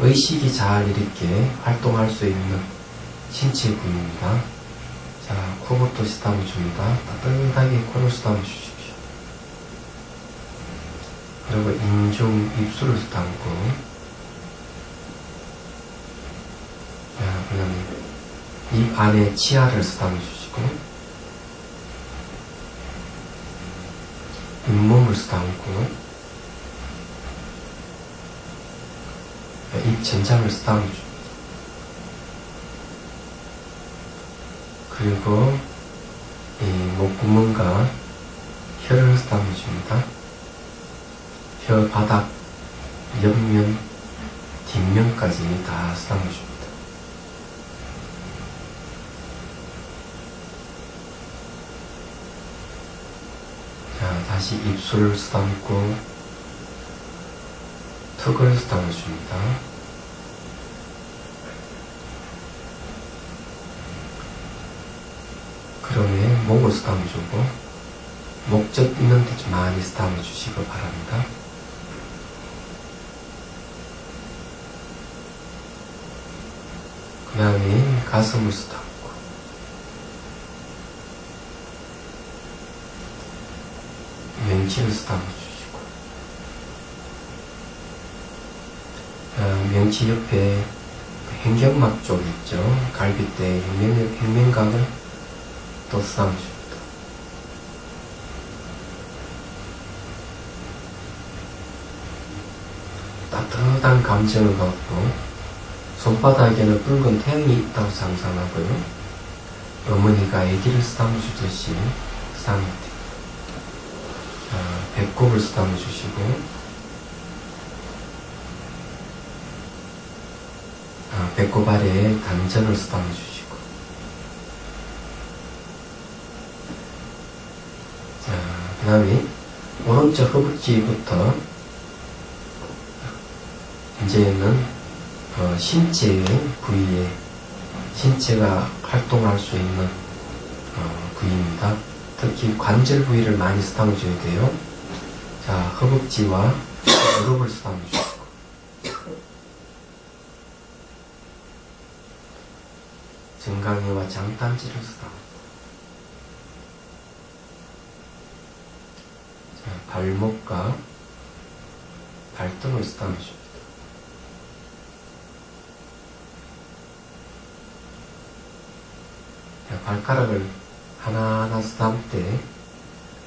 의식이 잘 이렇게 활동할 수 있는 신체 부위입니다. 자, 코부터 쓰다듬어 줍니다. 따뜻하게 코를 쓰다듬어 주십시오. 그리고 인중 입술을 쓰다듬고, 자, 그 다음에 입 안에 치아를 쓰다듬어 주시고, 잇몸을 쓰다듬고, 입 전장을 쓰다듬어 줍니다. 그리고 이 목구멍과 혀를 쓰다듬어 줍니다. 혀 바닥, 옆면, 뒷면까지 다 쓰다듬어 줍니다. 자, 다시 입술을 쓰다듬고 턱을 쓰다듬어 줍니다. 그러면 목을 쓰다듬어 주고 목젖 있는 데 좀 많이 쓰다듬어 주시기 바랍니다. 그 다음에 가슴을 쓰다듬고 명치를 쓰다듬어 주시고 명치 옆에 횡격막 쪽 있죠. 갈비뼈 횡면각을 또 쓰다듬어 줍니다. 따뜻한 감정을 갖고 손바닥에는 붉은 태양이 있다고 상상하고요. 어머니가 아기를 쓰다듬어 주듯이 쓰다듬어 줍니다. 배꼽을 쓰다듬어 주시고 배꼽 아래에 단전을 쓰다듬어 주시고 그 다음에 오른쪽 허벅지부터 이제는 신체의 부위에 신체가 활동할 수 있는 부위입니다. 특히 관절 부위를 많이 쓰다듬어 줘야 돼요. 자, 허벅지와 무릎을 쓰다듬어 주시고 정강이와 장딴지를 쓰다듬고 발목과 발등을 쓰다듬어 줍니다. 발가락을 하나하나 쓰다듬을 때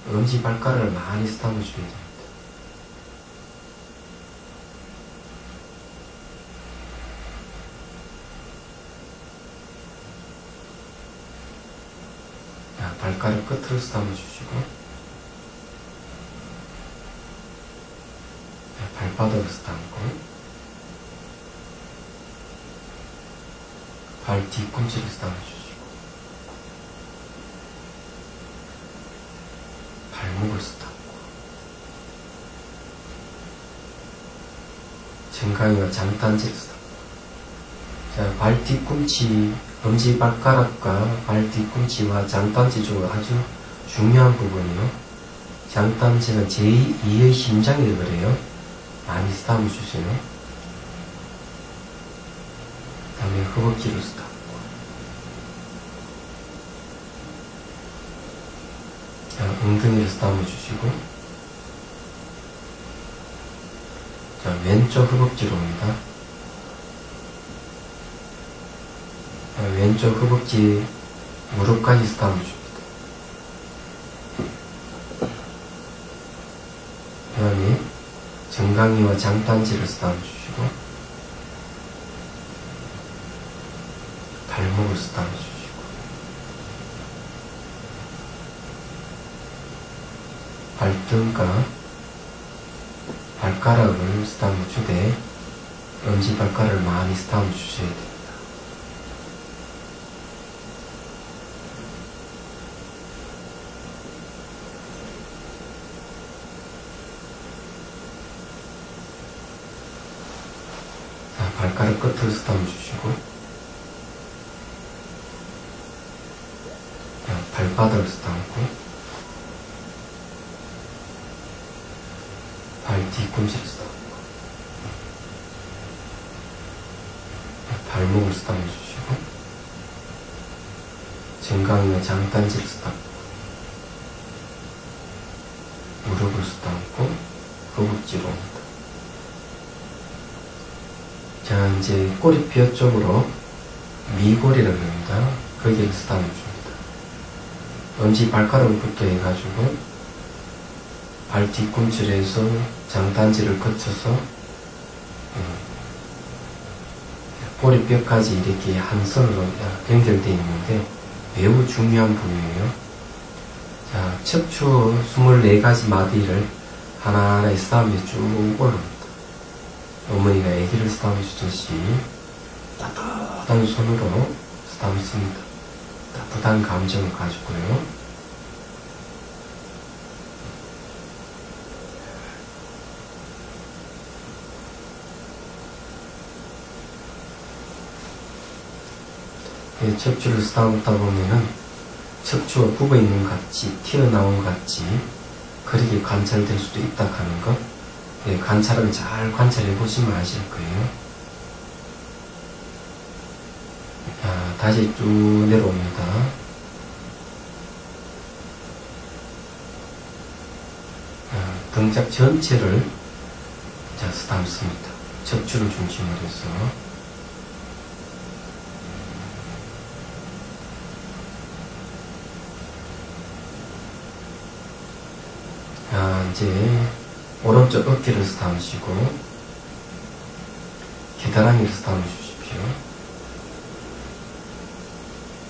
엄지발가락을 많이 쓰다듬어 줘야 됩니다. 발가락 끝을 쓰다듬어 주시고 발바닥을 쓰다듬고 발 뒤꿈치를 쓰다듬어 주시고 발목을 쓰다듬고 정강이와 장딴지를 쓰다듬고 자, 발 뒤꿈치 엄지발가락과 발 뒤꿈치와 장딴지 중 아주 중요한 부분이요. 장딴지는 제2의 심장이라 그래요. 많이 쓰다듬어 주세요. 그 다음에 허벅지를 쓰다듬고 자, 엉덩이를 쓰다듬어 주시고 자, 왼쪽 허벅지로 옵니다. 왼쪽 허벅지 무릎까지 쓰다듬어 줍니다. 그 다음에 정강이와 장딴지를 쓰다듬어 주시고 발목을 쓰다듬어 주시고 발등과 발가락을 쓰다듬어 주되 엄지발가락을 많이 쓰다듬어 주셔야 됩니다. 발가락 끝을 쓰다듬어 주시고 발바닥을 쓰다듬고 발 뒤꿈치를 쓰다듬고 발목을 쓰다듬어 주시고, 정강이나 장단지를 쓰다듬고, 무릎을 쓰다듬고, 허벅지로 옵니다. 자, 이제 꼬리뼈 쪽으로 미골이라고 합니다. 거기를 쓰다듬어 줍니다. 엄지 발가락부터 해가지고 발 뒤꿈치에서 장단지를 거쳐서 꼬리뼈까지 이렇게 한 선으로 연결되어 있는데 매우 중요한 부위예요. 자, 척추 24가지 마디를 하나하나 쓰다듬어 쭉 올라옵니다. 어머니가 아기를 쓰다듬어 주듯이 따뜻한 손으로 쓰다듬습니다. 따뜻한 감정을 가지고요. 척추를 쓰다듬다 보면은 척추가 부어 있는 것 같이, 튀어나온 것 같이 그렇게 관찰될 수도 있다 하는 것, 관찰을 잘 관찰해 보시면 아실 거예요. 자, 다시 쭉 내려옵니다. 등짝 전체를 쓰다듬습니다. 척추를 중심으로 해서. 이제 오른쪽 어깨를 쓰다듬으시고 기다란이를 쓰다듬어 주십시오.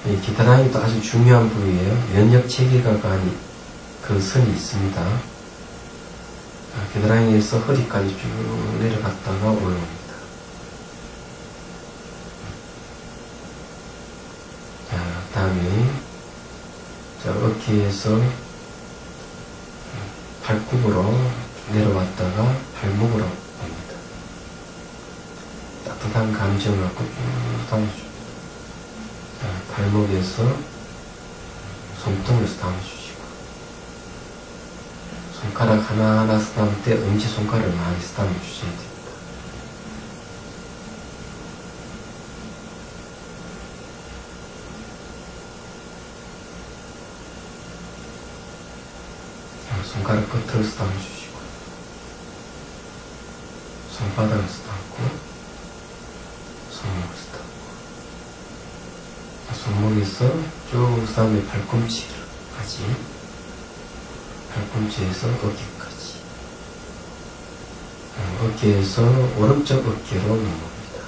이 기다란이도 아주 중요한 부위예요. 면역 체계가가 그 선이 있습니다. 기다란이에서 허리까지 쭉 내려갔다가 올라옵니다. 자, 다음에 어깨에서 발굽으로 내려왔다가 발목으로 옵니다. 따뜻한 감정을 갖고 쭉 담아줍니다. 발목에서 손등을 담아주시고, 손가락 하나하나 쓰다듬을 때 엄지손가락을 많이 쓰다듬어 주셔야 됩니다. 손가락 끝을 쓰다듬어 주시고, 손바닥을 쓰다듬고, 손목을 쓰다듬고, 손목에서 쭉 쓰다듬어 발꿈치까지, 발꿈치에서 어깨까지, 어깨에서 오른쪽 어깨로 넘어옵니다.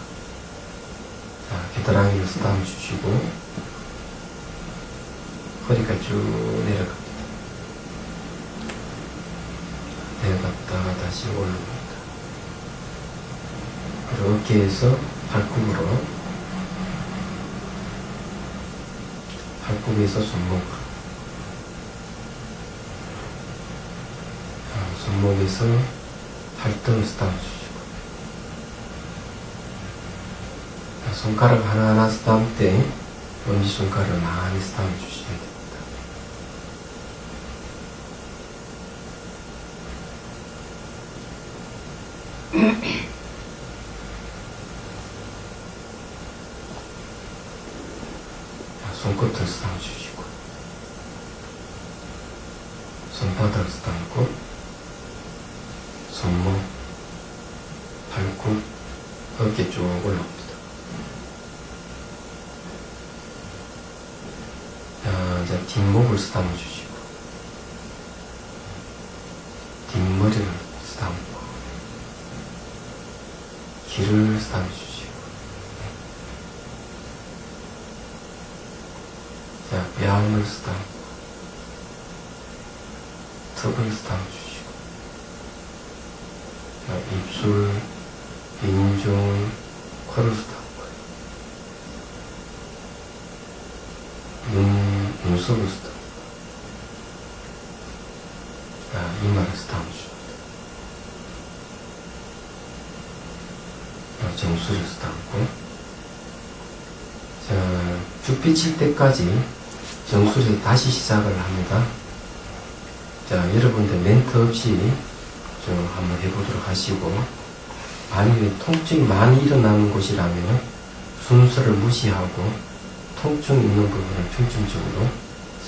자, 겨드랑이를 쓰다듬어 주시고, 허리가 쭉 내려갑니다. 내려갔다가 다시 올라옵니다. 그리고 어깨에서 발굽으로, 발굽에서 손목으로, 손목에서 발등을 쓰다듬어 주시고, 손가락 하나하나 쓰다듬을 때 엄지손가락을 많이 쓰다듬어 주셔야 됩니다. 손끝을 쓰다듬어 주시고, 손바닥을 쓰다듬고, 손목, 발굽, 어깨 쭉 올라옵니다. 자, 이제 뒷목을 쓰다듬어 주시고, 뒷머리를 쓰다듬고, 귀를 쓰다듬어 주시고, 자, 뺨을 쓰다듬고, 턱을 쓰다듬어 주시고, 자, 입술, 인중, 코를 쓰다듬고요. 눈썹을 쓰다듬고, 자, 이마를 쓰다듬어 주십니다. 정수를 쓰다듬고, 자, 죽 비칠 때까지 정수를 다시 시작을 합니다. 자, 여러분들 멘트 없이 좀 한번 해보도록 하시고, 만약에 통증이 많이 일어나는 곳이라면 순서를 무시하고 통증 있는 부분을 중점적으로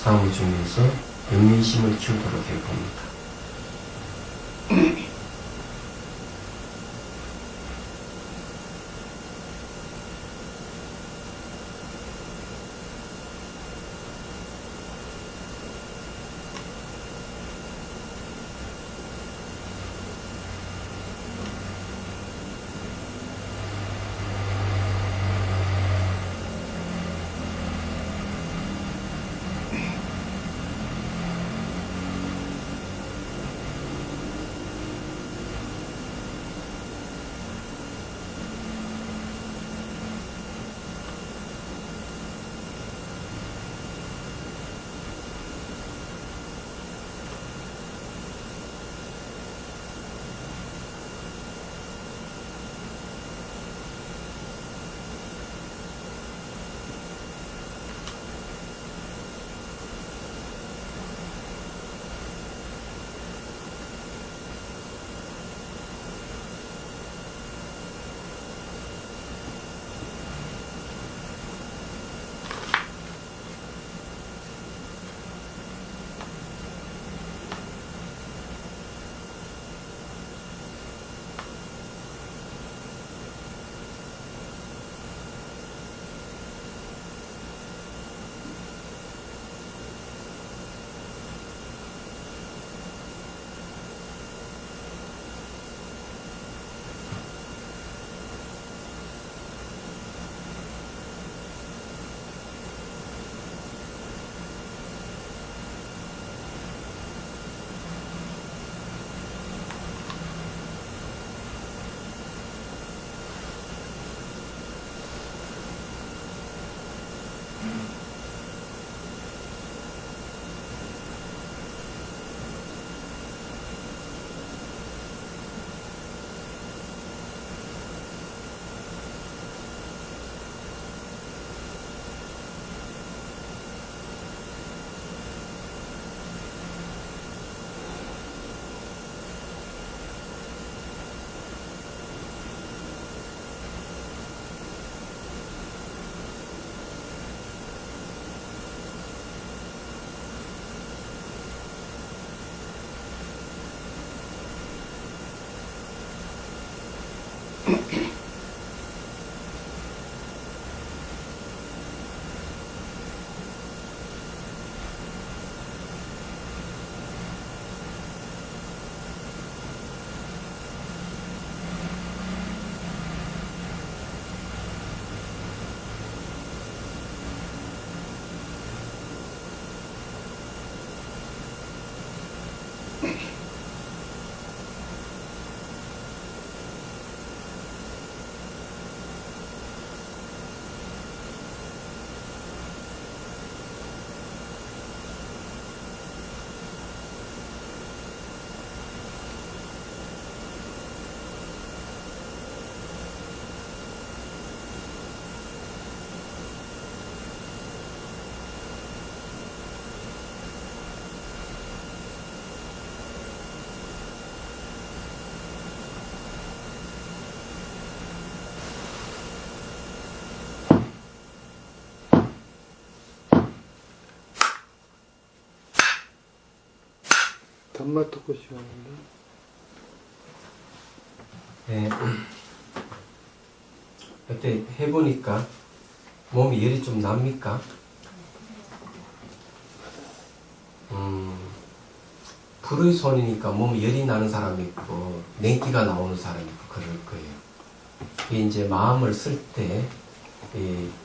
싸움 중에서 영민심을 키우도록 해봅니다. 단맛 듣고 시간인데. 네. 그때 해보니까 몸이 열이 좀 납니까? 불의 손이니까 몸에 열이 나는 사람이 있고 냉기가 나오는 사람이 있고 그럴 거예요. 이게 이제 마음을 쓸 때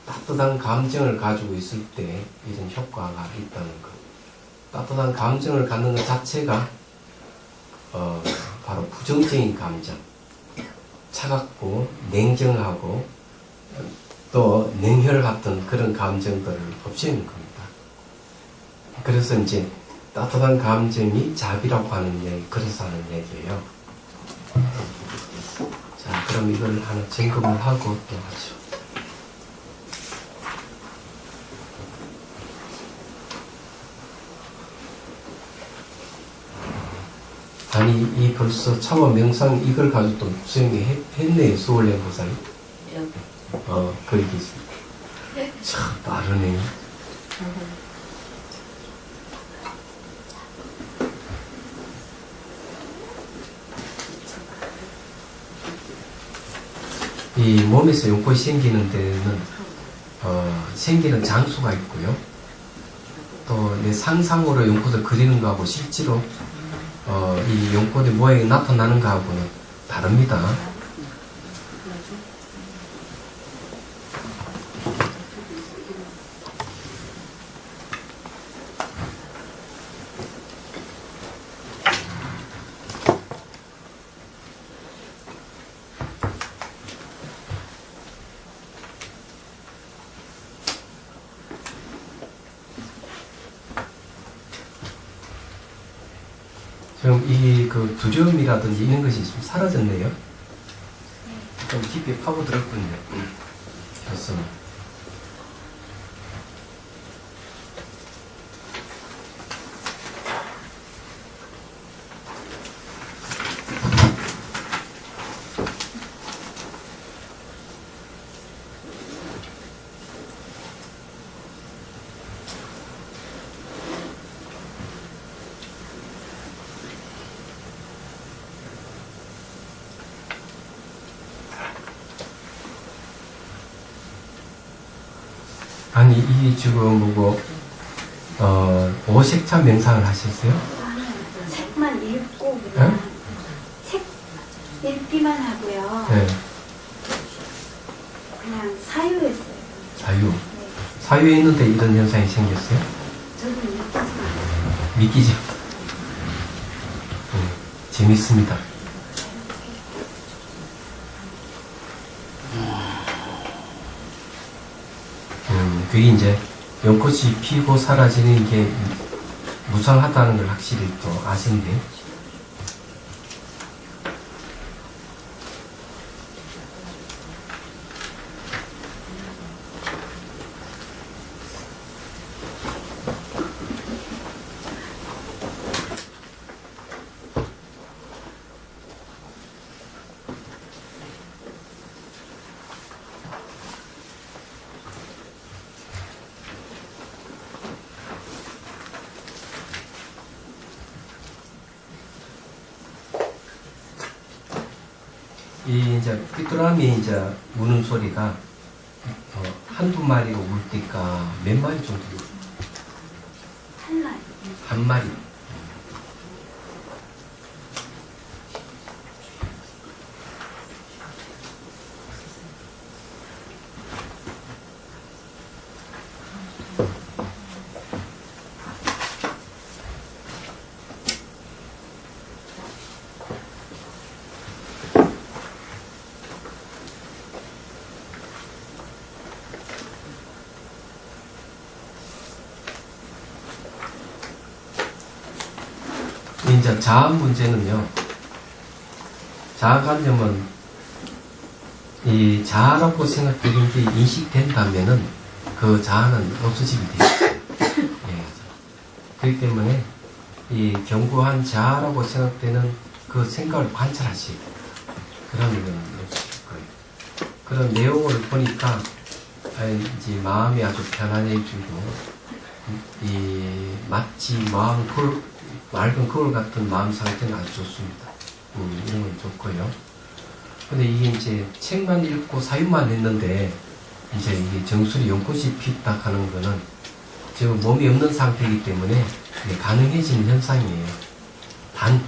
따뜻한 감정을 가지고 있을 때 이런 효과가 있다는 것. 따뜻한 감정을 갖는 것 자체가 바로 부정적인 감정, 차갑고 냉정하고 또 냉혈 같은 그런 감정들을 없애는 겁니다. 그래서 이제 따뜻한 감정이 자비라고 하는 얘기, 그래서 하는 얘기예요. 자, 그럼 이걸 하나 점검을 하고 또 하죠. 아니, 이 벌써 차원 명상 이걸 가지고 또 수행이 했네요, 수월래 보살이. 예. 거기 계십니다. 참 빠르네. 이 몸에서 용꽃이 생기는 데는 생기는 장소가 있고요. 또 내 상상으로 용꽃을 그리는 거하고 실제로 이 용꽃의 모양이 나타나는 거하고는 다릅니다. 그럼 이 그 두려움이라든지 이런 것이 좀 사라졌네요. 좀 깊이 파고들었군요. 좋습니다. 아니, 이 지금 뭐고, 오색차 명상을 하셨어요? 책만 읽고 그냥 책 읽기만 하고요. 네. 그냥 사유했어요. 자유. 네. 사유에 있는데 이런 현상이 생겼어요? 저는 읽지 않아요. 믿기죠? 재밌습니다. 그게 이제 연꽃이 피고 사라지는 게 무상하다는 걸 확실히 또 아시는데, 이 이제 삐뚤함이 이제 우는 소리가 한두 마리가 울 때가 몇 마리 정도? 한 마리. 한 마리. 이제 자아 문제는요, 자아관념은 이 자아라고 생각되는 게 인식된다면은 그 자아는 없어지게 돼요. 예. 그렇기 때문에 이 견고한 자아라고 생각되는 그 생각을 관찰하시고, 그러면 없어질 거예요. 그런 내용을 보니까 이제 마음이 아주 편안해지고, 이 마치 맑은 거울 같은 마음 상태는 아주 좋습니다. 이런 건 좋고요. 근데 이게 이제 책만 읽고 사유만 했는데, 이제 이게 정수리 연꽃이 피었다 하는 거는 지금 몸이 없는 상태이기 때문에 이게 가능해지는 현상이에요. 단,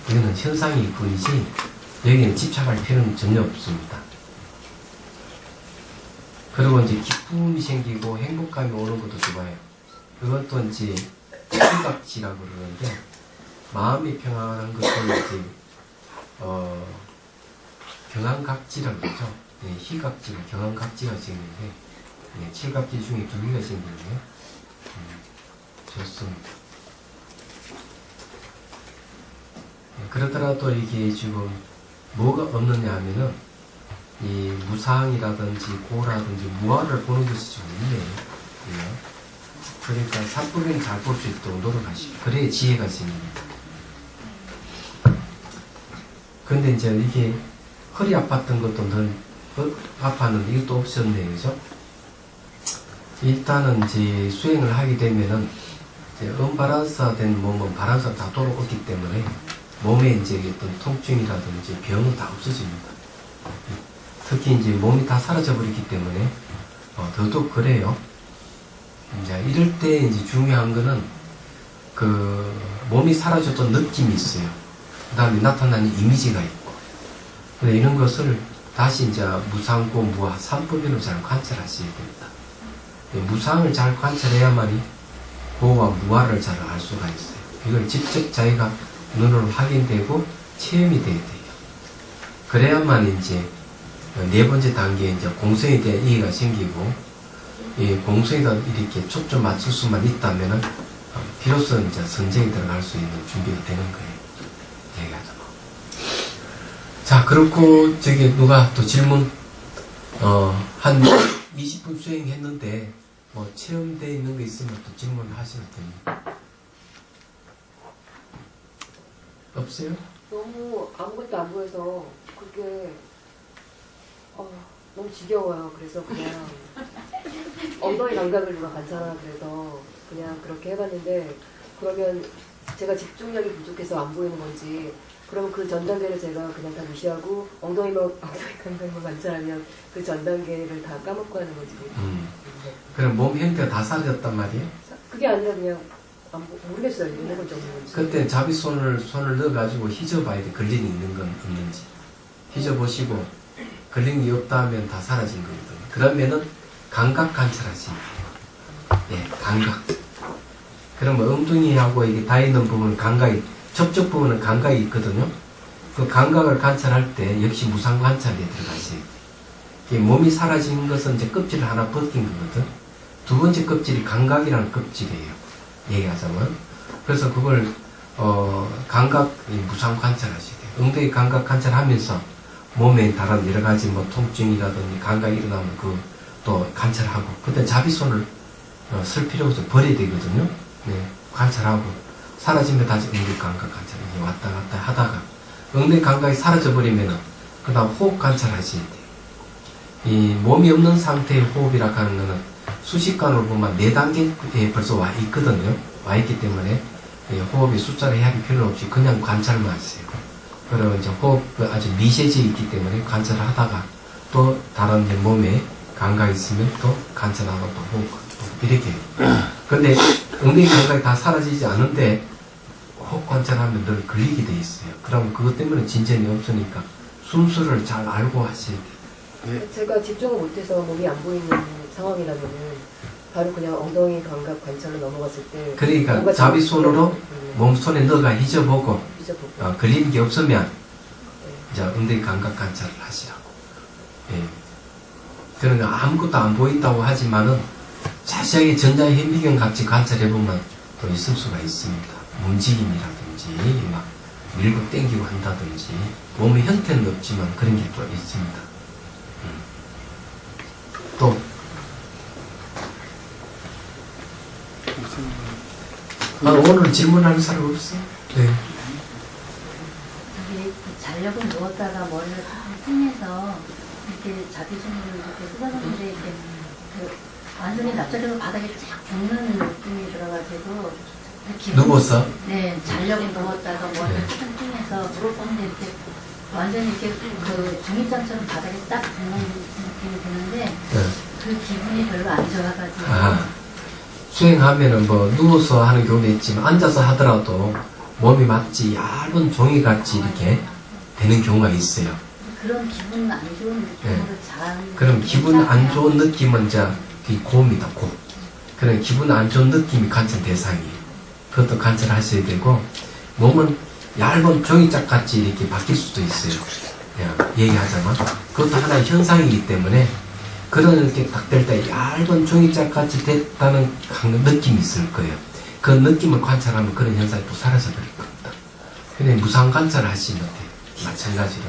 이거는 현상일 뿐이지, 여기는 집착할 필요는 전혀 없습니다. 그리고 이제 기쁨이 생기고 행복감이 오는 것도 좋아요. 그건 또 이제 희각지라고 그러는데, 마음이 평안한 것은 이제 경안각지라고 그러죠. 네, 희각지가 경안각지가 생기는데, 네, 칠각지 중에 두 개가 생기네요. 좋습니다. 네, 그러더라도 이게 지금 뭐가 없느냐 하면은 이 무상이라든지 고라든지 무아를 보는 것이 좀 있네요. 네. 그러니까 사법은 잘 볼 수 있도록 노력하시고, 그래야 지혜가 생깁니다. 근데 이제 이게 허리 아팠던 것도 늘 아팠는데 이것도 없었네, 그죠? 일단은 이제 수행을 하게 되면은 이제 언바란스화된 몸은 바란스가 다 돌아오기 때문에 몸에 이제 어떤 통증이라든지 병은 다 없어집니다. 특히 이제 몸이 다 사라져버리기 때문에 더더욱 그래요. 이제 이럴 때 이제 중요한 거는 그 몸이 사라졌던 느낌이 있어요. 그 다음에 나타나는 이미지가 있고. 근데 이런 것을 다시 이제 무상고 무아 삼법인으로 잘 관찰하셔야 됩니다. 무상을 잘 관찰해야만이 고와 무아를 잘 알 수가 있어요. 이걸 직접 자기가 눈으로 확인되고 체험이 돼야 돼요. 그래야만 이제 네 번째 단계에 이제 공성에 대한 이해가 생기고, 이 공성에다 이렇게 초점 맞출 수만 있다면은 비로소 이제 선정에 들어갈 수 있는 준비가 되는 거예요. 얘기하자. 자, 그렇고 저기 누가 또 질문 한 20분 수행했는데 뭐 체험되어 있는 거 있으면 또 질문을 하시면 됩니다. 없어요? 너무 아무것도 안 보여서 그게 너무 지겨워요. 그래서 그냥 엉덩이 감각을 누가 관찰하나 그래서 그냥 그렇게 해봤는데, 그러면 제가 집중력이 부족해서 안 보이는 건지, 그러면 그 전 단계를 제가 그냥 다 무시하고 엉덩이 감각만 관찰하면 그 전 단계를 다 까먹고 하는 건지. 그럼 몸 형태가 다 사라졌단 말이에요? 그게 아니라 그냥 모르겠어요. 이런 건 좀. 그때 자비 손을 넣어가지고 휘저어봐야 돼. 걸림이 있는 건 없는지. 휘저어보시고 걸림이 없다 하면 다 사라진 거거든요. 그러면은 감각 관찰하시면 돼요. 예, 감각. 그러면 엉덩이하고 이게 다 있는 부분은 감각이, 접촉 부분은 감각이 있거든요. 그 감각을 관찰할 때 역시 무상 관찰에 들어가셔야 돼요. 몸이 사라진 것은 이제 껍질을 하나 벗긴 거거든. 두 번째 껍질이 감각이라는 껍질이에요. 얘기하자면. 그래서 그걸 감각 무상 관찰하셔야 돼요. 엉덩이 감각 관찰하면서 몸에 다른 여러 가지 뭐 통증이라든지 감각이 일어나면 그 또 관찰하고, 그때 자비손을 쓸 필요 없어요. 버려야 되거든요. 네, 관찰하고 사라지면 다시 엉덩이 감각 관찰, 왔다 갔다 하다가 엉덩이 감각이 사라져 버리면은 그 다음 호흡 관찰하셔야 돼요. 이 몸이 없는 상태의 호흡이라고 하는 거는 수식관으로 보면 4단계에 벌써 와 있거든요. 와 있기 때문에 호흡이 숫자를 해야 필요 없이 그냥 관찰만 하세요. 그리고 이제 호흡 아주 미세져 있기 때문에 관찰을 하다가 또 다른 이제 몸에 감각이 있으면 또 관찰하고 또 호흡 이렇게. 근데 엉덩이 감각이 다 사라지지 않은데 호흡 관찰하면 늘 걸리게 돼 있어요. 그럼 그것 때문에 진전이 없으니까 순서를 잘 알고 하셔야 돼요. 제가 집중을 못해서 몸이 안 보이는 상황이라면은 바로 그냥 엉덩이 감각 관찰로 넘어갔을 때, 그러니까 자비 손으로 몸 손에 넣어가 휘저보고 걸리는 게 없으면 이제 엉덩이 감각 관찰을 하시라고. 예. 그러니까 아무것도 안 보인다고 하지만은 자세하게 전자의 현미경 같이 관찰해보면 또 있을 수가 있습니다. 움직임이라든지 막 밀고 땡기고 한다든지 몸의 형태는 없지만 그런 게 또 있습니다. 또 오늘 질문하는 사람 없어요? 네. 저기 잔력을 누웠다가 머리를 띵해서 이렇게 자비손으로 이렇게 쓰다듬는데 이렇게 완전히 납작해서 바닥에 쫙 붙는 느낌이 들어가지고 누웠어? 네, 잔력을 누웠다가 머리를 띵해서 근데 이렇게 완전히 이렇게 그 종이장처럼 바닥에 딱 붙는 느낌이 드는데 네. 그 기분이 별로 안 좋아가지고 수행하면은 뭐 누워서 하는 경우도 있지만 앉아서 하더라도 몸이 마치 얇은 종이같이 이렇게 되는 경우가 있어요. 그런 기분 안 좋은 느낌으로 잘. 그럼 기분 안 좋은 느낌은 이제 고입니다, 고. 그런 기분 안 좋은 느낌이 관찰 대상이에요. 그것도 관찰하셔야 되고, 몸은 얇은 종이짝 같이 이렇게 바뀔 수도 있어요. 얘기하자면. 그것도 하나의 현상이기 때문에, 그런 이렇게 딱 될 때 얇은 종이짝 같이 됐다는 느낌이 있을 거예요. 그 느낌을 관찰하면 그런 현상이 또 사라져 버릴 겁니다. 근데 무상 관찰을 하시면 돼요. 마찬가지로.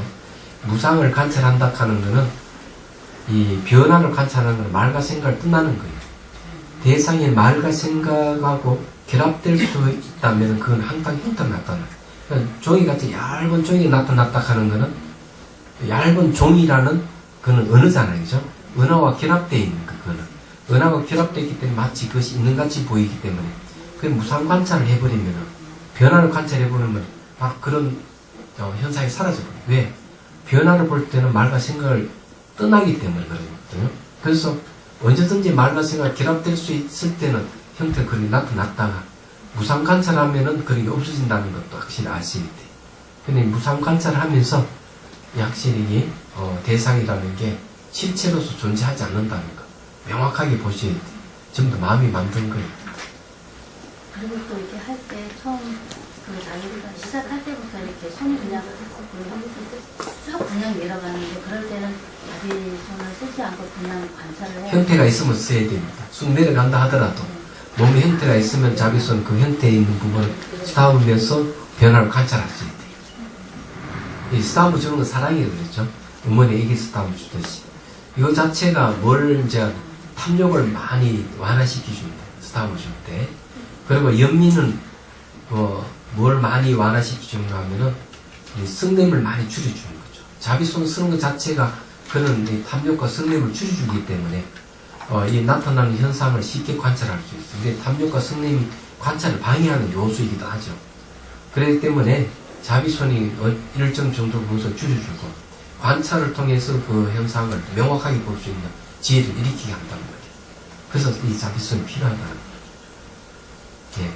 무상을 관찰한다 하는 거는 이 변화를 관찰하는 건 말과 생각을 뜻나는 거예요. 대상의 말과 생각하고 결합될 수 있다면 그건 항상 형태가 나타나요. 종이같이 얇은 종이가 나타났다 하는 거는 얇은 종이라는 그는 은어잖아요. 그죠? 은어와 결합되어 있는 그거는. 은하고 결합되어 있기 때문에 마치 그것이 있는 같이 보이기 때문에 그 무상 관찰을 해버리면은 변화를 관찰해버리면 막 그런 현상이 사라져버려요. 왜? 변화를 볼 때는 말과 생각을 떠나기 때문에 그러거든요. 그래서 언제든지 말과 생각이 결합될 수 있을 때는 형태가 그렇게 나타났다가 무상 관찰하면은 그런 게 없어진다는 것도 확실히 알 수 있대요. 근데 무상 관찰을 하면서 확실히 대상이라는 게 실체로서 존재하지 않는다는 거 명확하게 보셔야 돼요. 전부 다 마음이 만든 거예요. 그리고 또 이렇게 할 때 처음 그 자기가 시작할 때부터 이렇게 손이 그냥 쭉 그냥 내려가는데 그럴 때는 자기 손을 쓰지 않고 그냥 관찰을 해야 형태가 있으면 써야 됩니다. 쑥 내려간다 하더라도 몸에 형태가 있으면 자기 손 그 형태에 있는 부분을 쌓으면서 변화를 관찰할 수 있대요. 이 스타브 주는 건 사랑이라고 그랬죠. 어머니 애기 스타브 주듯이. 이거 자체가 뭘 이제 탐욕을 많이 완화시켜 줍니다. 스타브 줄 때. 그리고 연민은 뭘 많이 완화시켜 주는가 하면은 이 성냄을 많이 줄여주는 거죠. 자기 손 쓰는 것 자체가 그런 이 탐욕과 성냄을 줄여주기 때문에 이 나타나는 현상을 쉽게 관찰할 수 있어요. 근데 탐욕과 성냄이 관찰을 방해하는 요소이기도 하죠. 그렇기 때문에 자기 손이 일정 정도 그것을 줄여주고 관찰을 통해서 그 현상을 명확하게 볼 수 있는 지혜를 일으키게 한다는 거예요. 그래서 이 자기 손이 필요하다는 거예요. 예.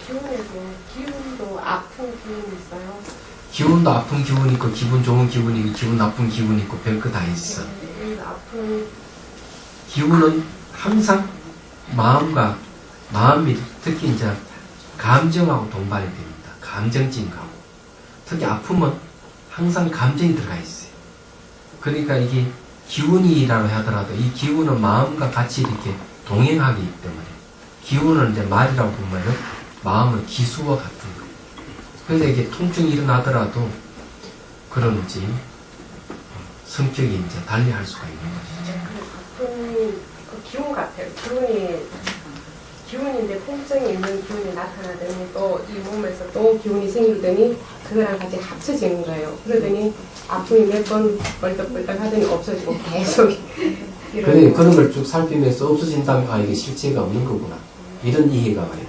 기운에도 기운도 아픈 기운이 있어요. 기운도 아픈 기운이 있고 기분 좋은 기운이 있고 기분 나쁜 기운이 있고 별거 다 있어. 아픈 기운은 항상 마음이 특히 이제 감정하고 동반이 됩니다. 감정증가하고 특히 아픔은 항상 감정이 들어가 있어요. 그러니까 이게 기운이라고 하더라도 이 기운은 마음과 같이 이렇게 동행하기 때문에 기운을 이제 말이라고 보면은 마음은 기수와 같은 거예요. 그래서 이게 통증이 일어나더라도 그런지 성격이 이제 달리할 수가 있는 것이죠. 아픈 그 기운 같아요. 기운인데 통증이 있는 기운이 나타나더니 또 이 몸에서 또 기운이 생기더니 그거랑 같이 합쳐지는 거예요. 그러더니 아픔이 몇 번 벌떡벌떡 하더니 없어지고 계속 그래, 그런 걸 쭉 살피면서 없어진다면 아 이게 실체가 없는 거구나 이런 이해가 와요.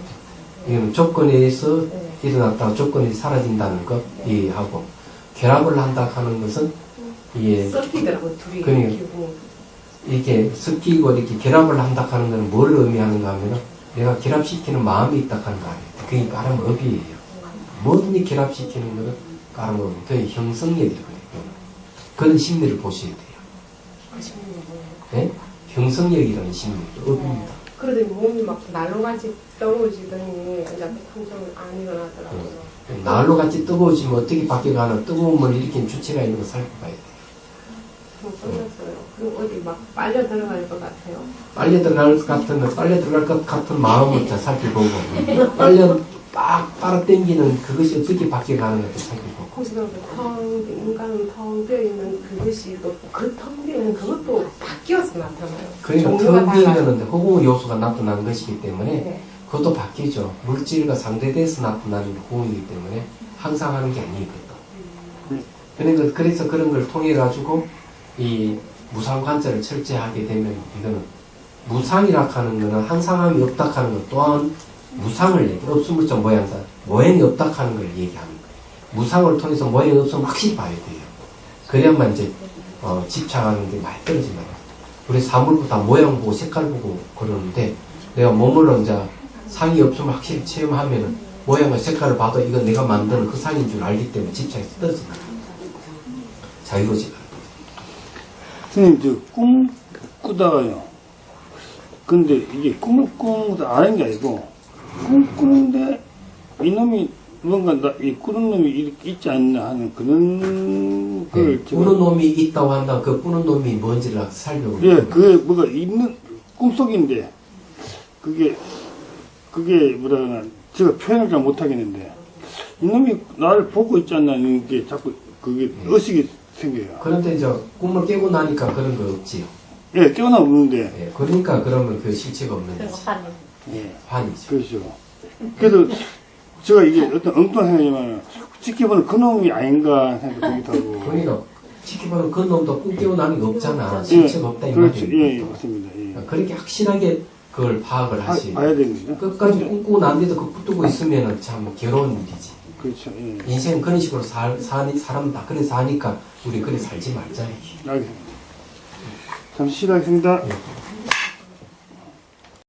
이건 조건에 의해서 일어났다가 조건이 사라진다는 것 이해하고 결합을 한다 하는 것은 이게 섞이더라고 둘이 그러니까 기운이. 이렇게 섞이고 이렇게 결합을 한다 하는 것은 뭘 의미하는가 하면 내가 결합시키는 마음이 있다 하는 거 아니에요. 그게 까름업이에요. 뭐든지 결합시키는 것은 까름업. 그게 형성력이거든요. 그런 심리를 보셔야 돼요. 그 심리는 뭐예요? 네? 형성력이라는 심리, 업입니다. 그러더니 몸이 막 난로같이 떨어지더니 이제 통증이 안 일어나더라고요. 난로 같이 뜨거워지면 어떻게 바뀌어가나 뜨거움을 일으킨 주체가 있는 걸 살펴봐야 돼요. 좀 끝났어요. 그리고 어디 막 빨려 들어갈 것 같아요. 빨려 들어갈 것 같은 마음을 잘 살펴보고 빨려 빡 빨아당기는 그것이 어떻게 바뀌어가는가 살펴보고 혹시나 인간은 텅 비어있는 그것이 또 그 텅 비어있는 그것도 바뀌어서 나타나요. 그러니까 종류가 텅 달라요. 비어있는 호흡 요소가 나타나는 것이기 때문에 네. 그것도 바뀌죠. 물질과 상대돼서 나타나는 호흡이기 때문에 항상 하는 게 아니거든. 그러니까 그래서 그런 걸 통해 가지고 이 무상 관찰을 철저하게 되면 이거는 무상이라 하는 거는 항상함이 없다 하는 것 또한 무상을 얘기해. 없음물적 모양사 모양이 없다 하는 걸 얘기하는 거예요. 무상을 통해서 모양이 없으면 확실히 봐야 돼요. 그래야만 이제 집착하는 게 많이 떨어진다. 우리 사물보다 모양 보고 색깔 보고 그러는데 내가 몸을 이제 상이 없으면 확실히 체험하면은 모양과 색깔을 봐도 이건 내가 만드는 그 상인 줄 알기 때문에 집착이 떨어진다. 자유로지가. 선생님, 저 꿈 꾸다가요. 근데 이게 꿈을 꾸다 아는 게 아니고, 꿈 꾸는데 이놈이 뭔가 이 꾸는 놈이 이렇게 있지 않나 하는 그런 걸 제가. 꾸는 놈이 있다고 한다. 그 꾸는 놈이 뭔지를 살펴보고. 예, 그게 뭐가 있는 꿈속인데, 그게 뭐라 그러나, 제가 표현을 잘 못하겠는데, 이놈이 나를 보고 있지 않나 하는 게 자꾸 그게 의식이 생겨요. 그런데 이제 꿈을 깨고 나니까 그런 거 없지요. 예, 깨어나 없는데. 예, 그러니까 그러면 그 실체가 없는 거지. 예. 환이죠. 그렇죠. 그래도 제가 이게 어떤 엉뚱한 생각이지만 지켜보는 그놈이 아닌가 생각도 들기도 하고. 그러니까 지켜보는 그 놈도 꿈 깨고 나는 게 없잖아. 실체가 없다 이 그렇죠. 말이에요. 예, 예, 맞습니다. 예. 그렇게 확실하게 그걸 파악을 하시. 봐야 됩니다. 끝까지 꿈꾸고 난데도 그 붙들고 있으면은 참 괴로운 일이지. 그렇죠. 예. 인생 그런 식으로 사람 다 그래 사니까 우리 그래 살지 말자. 알겠습니다. 잠시 쉬겠습니다. 예.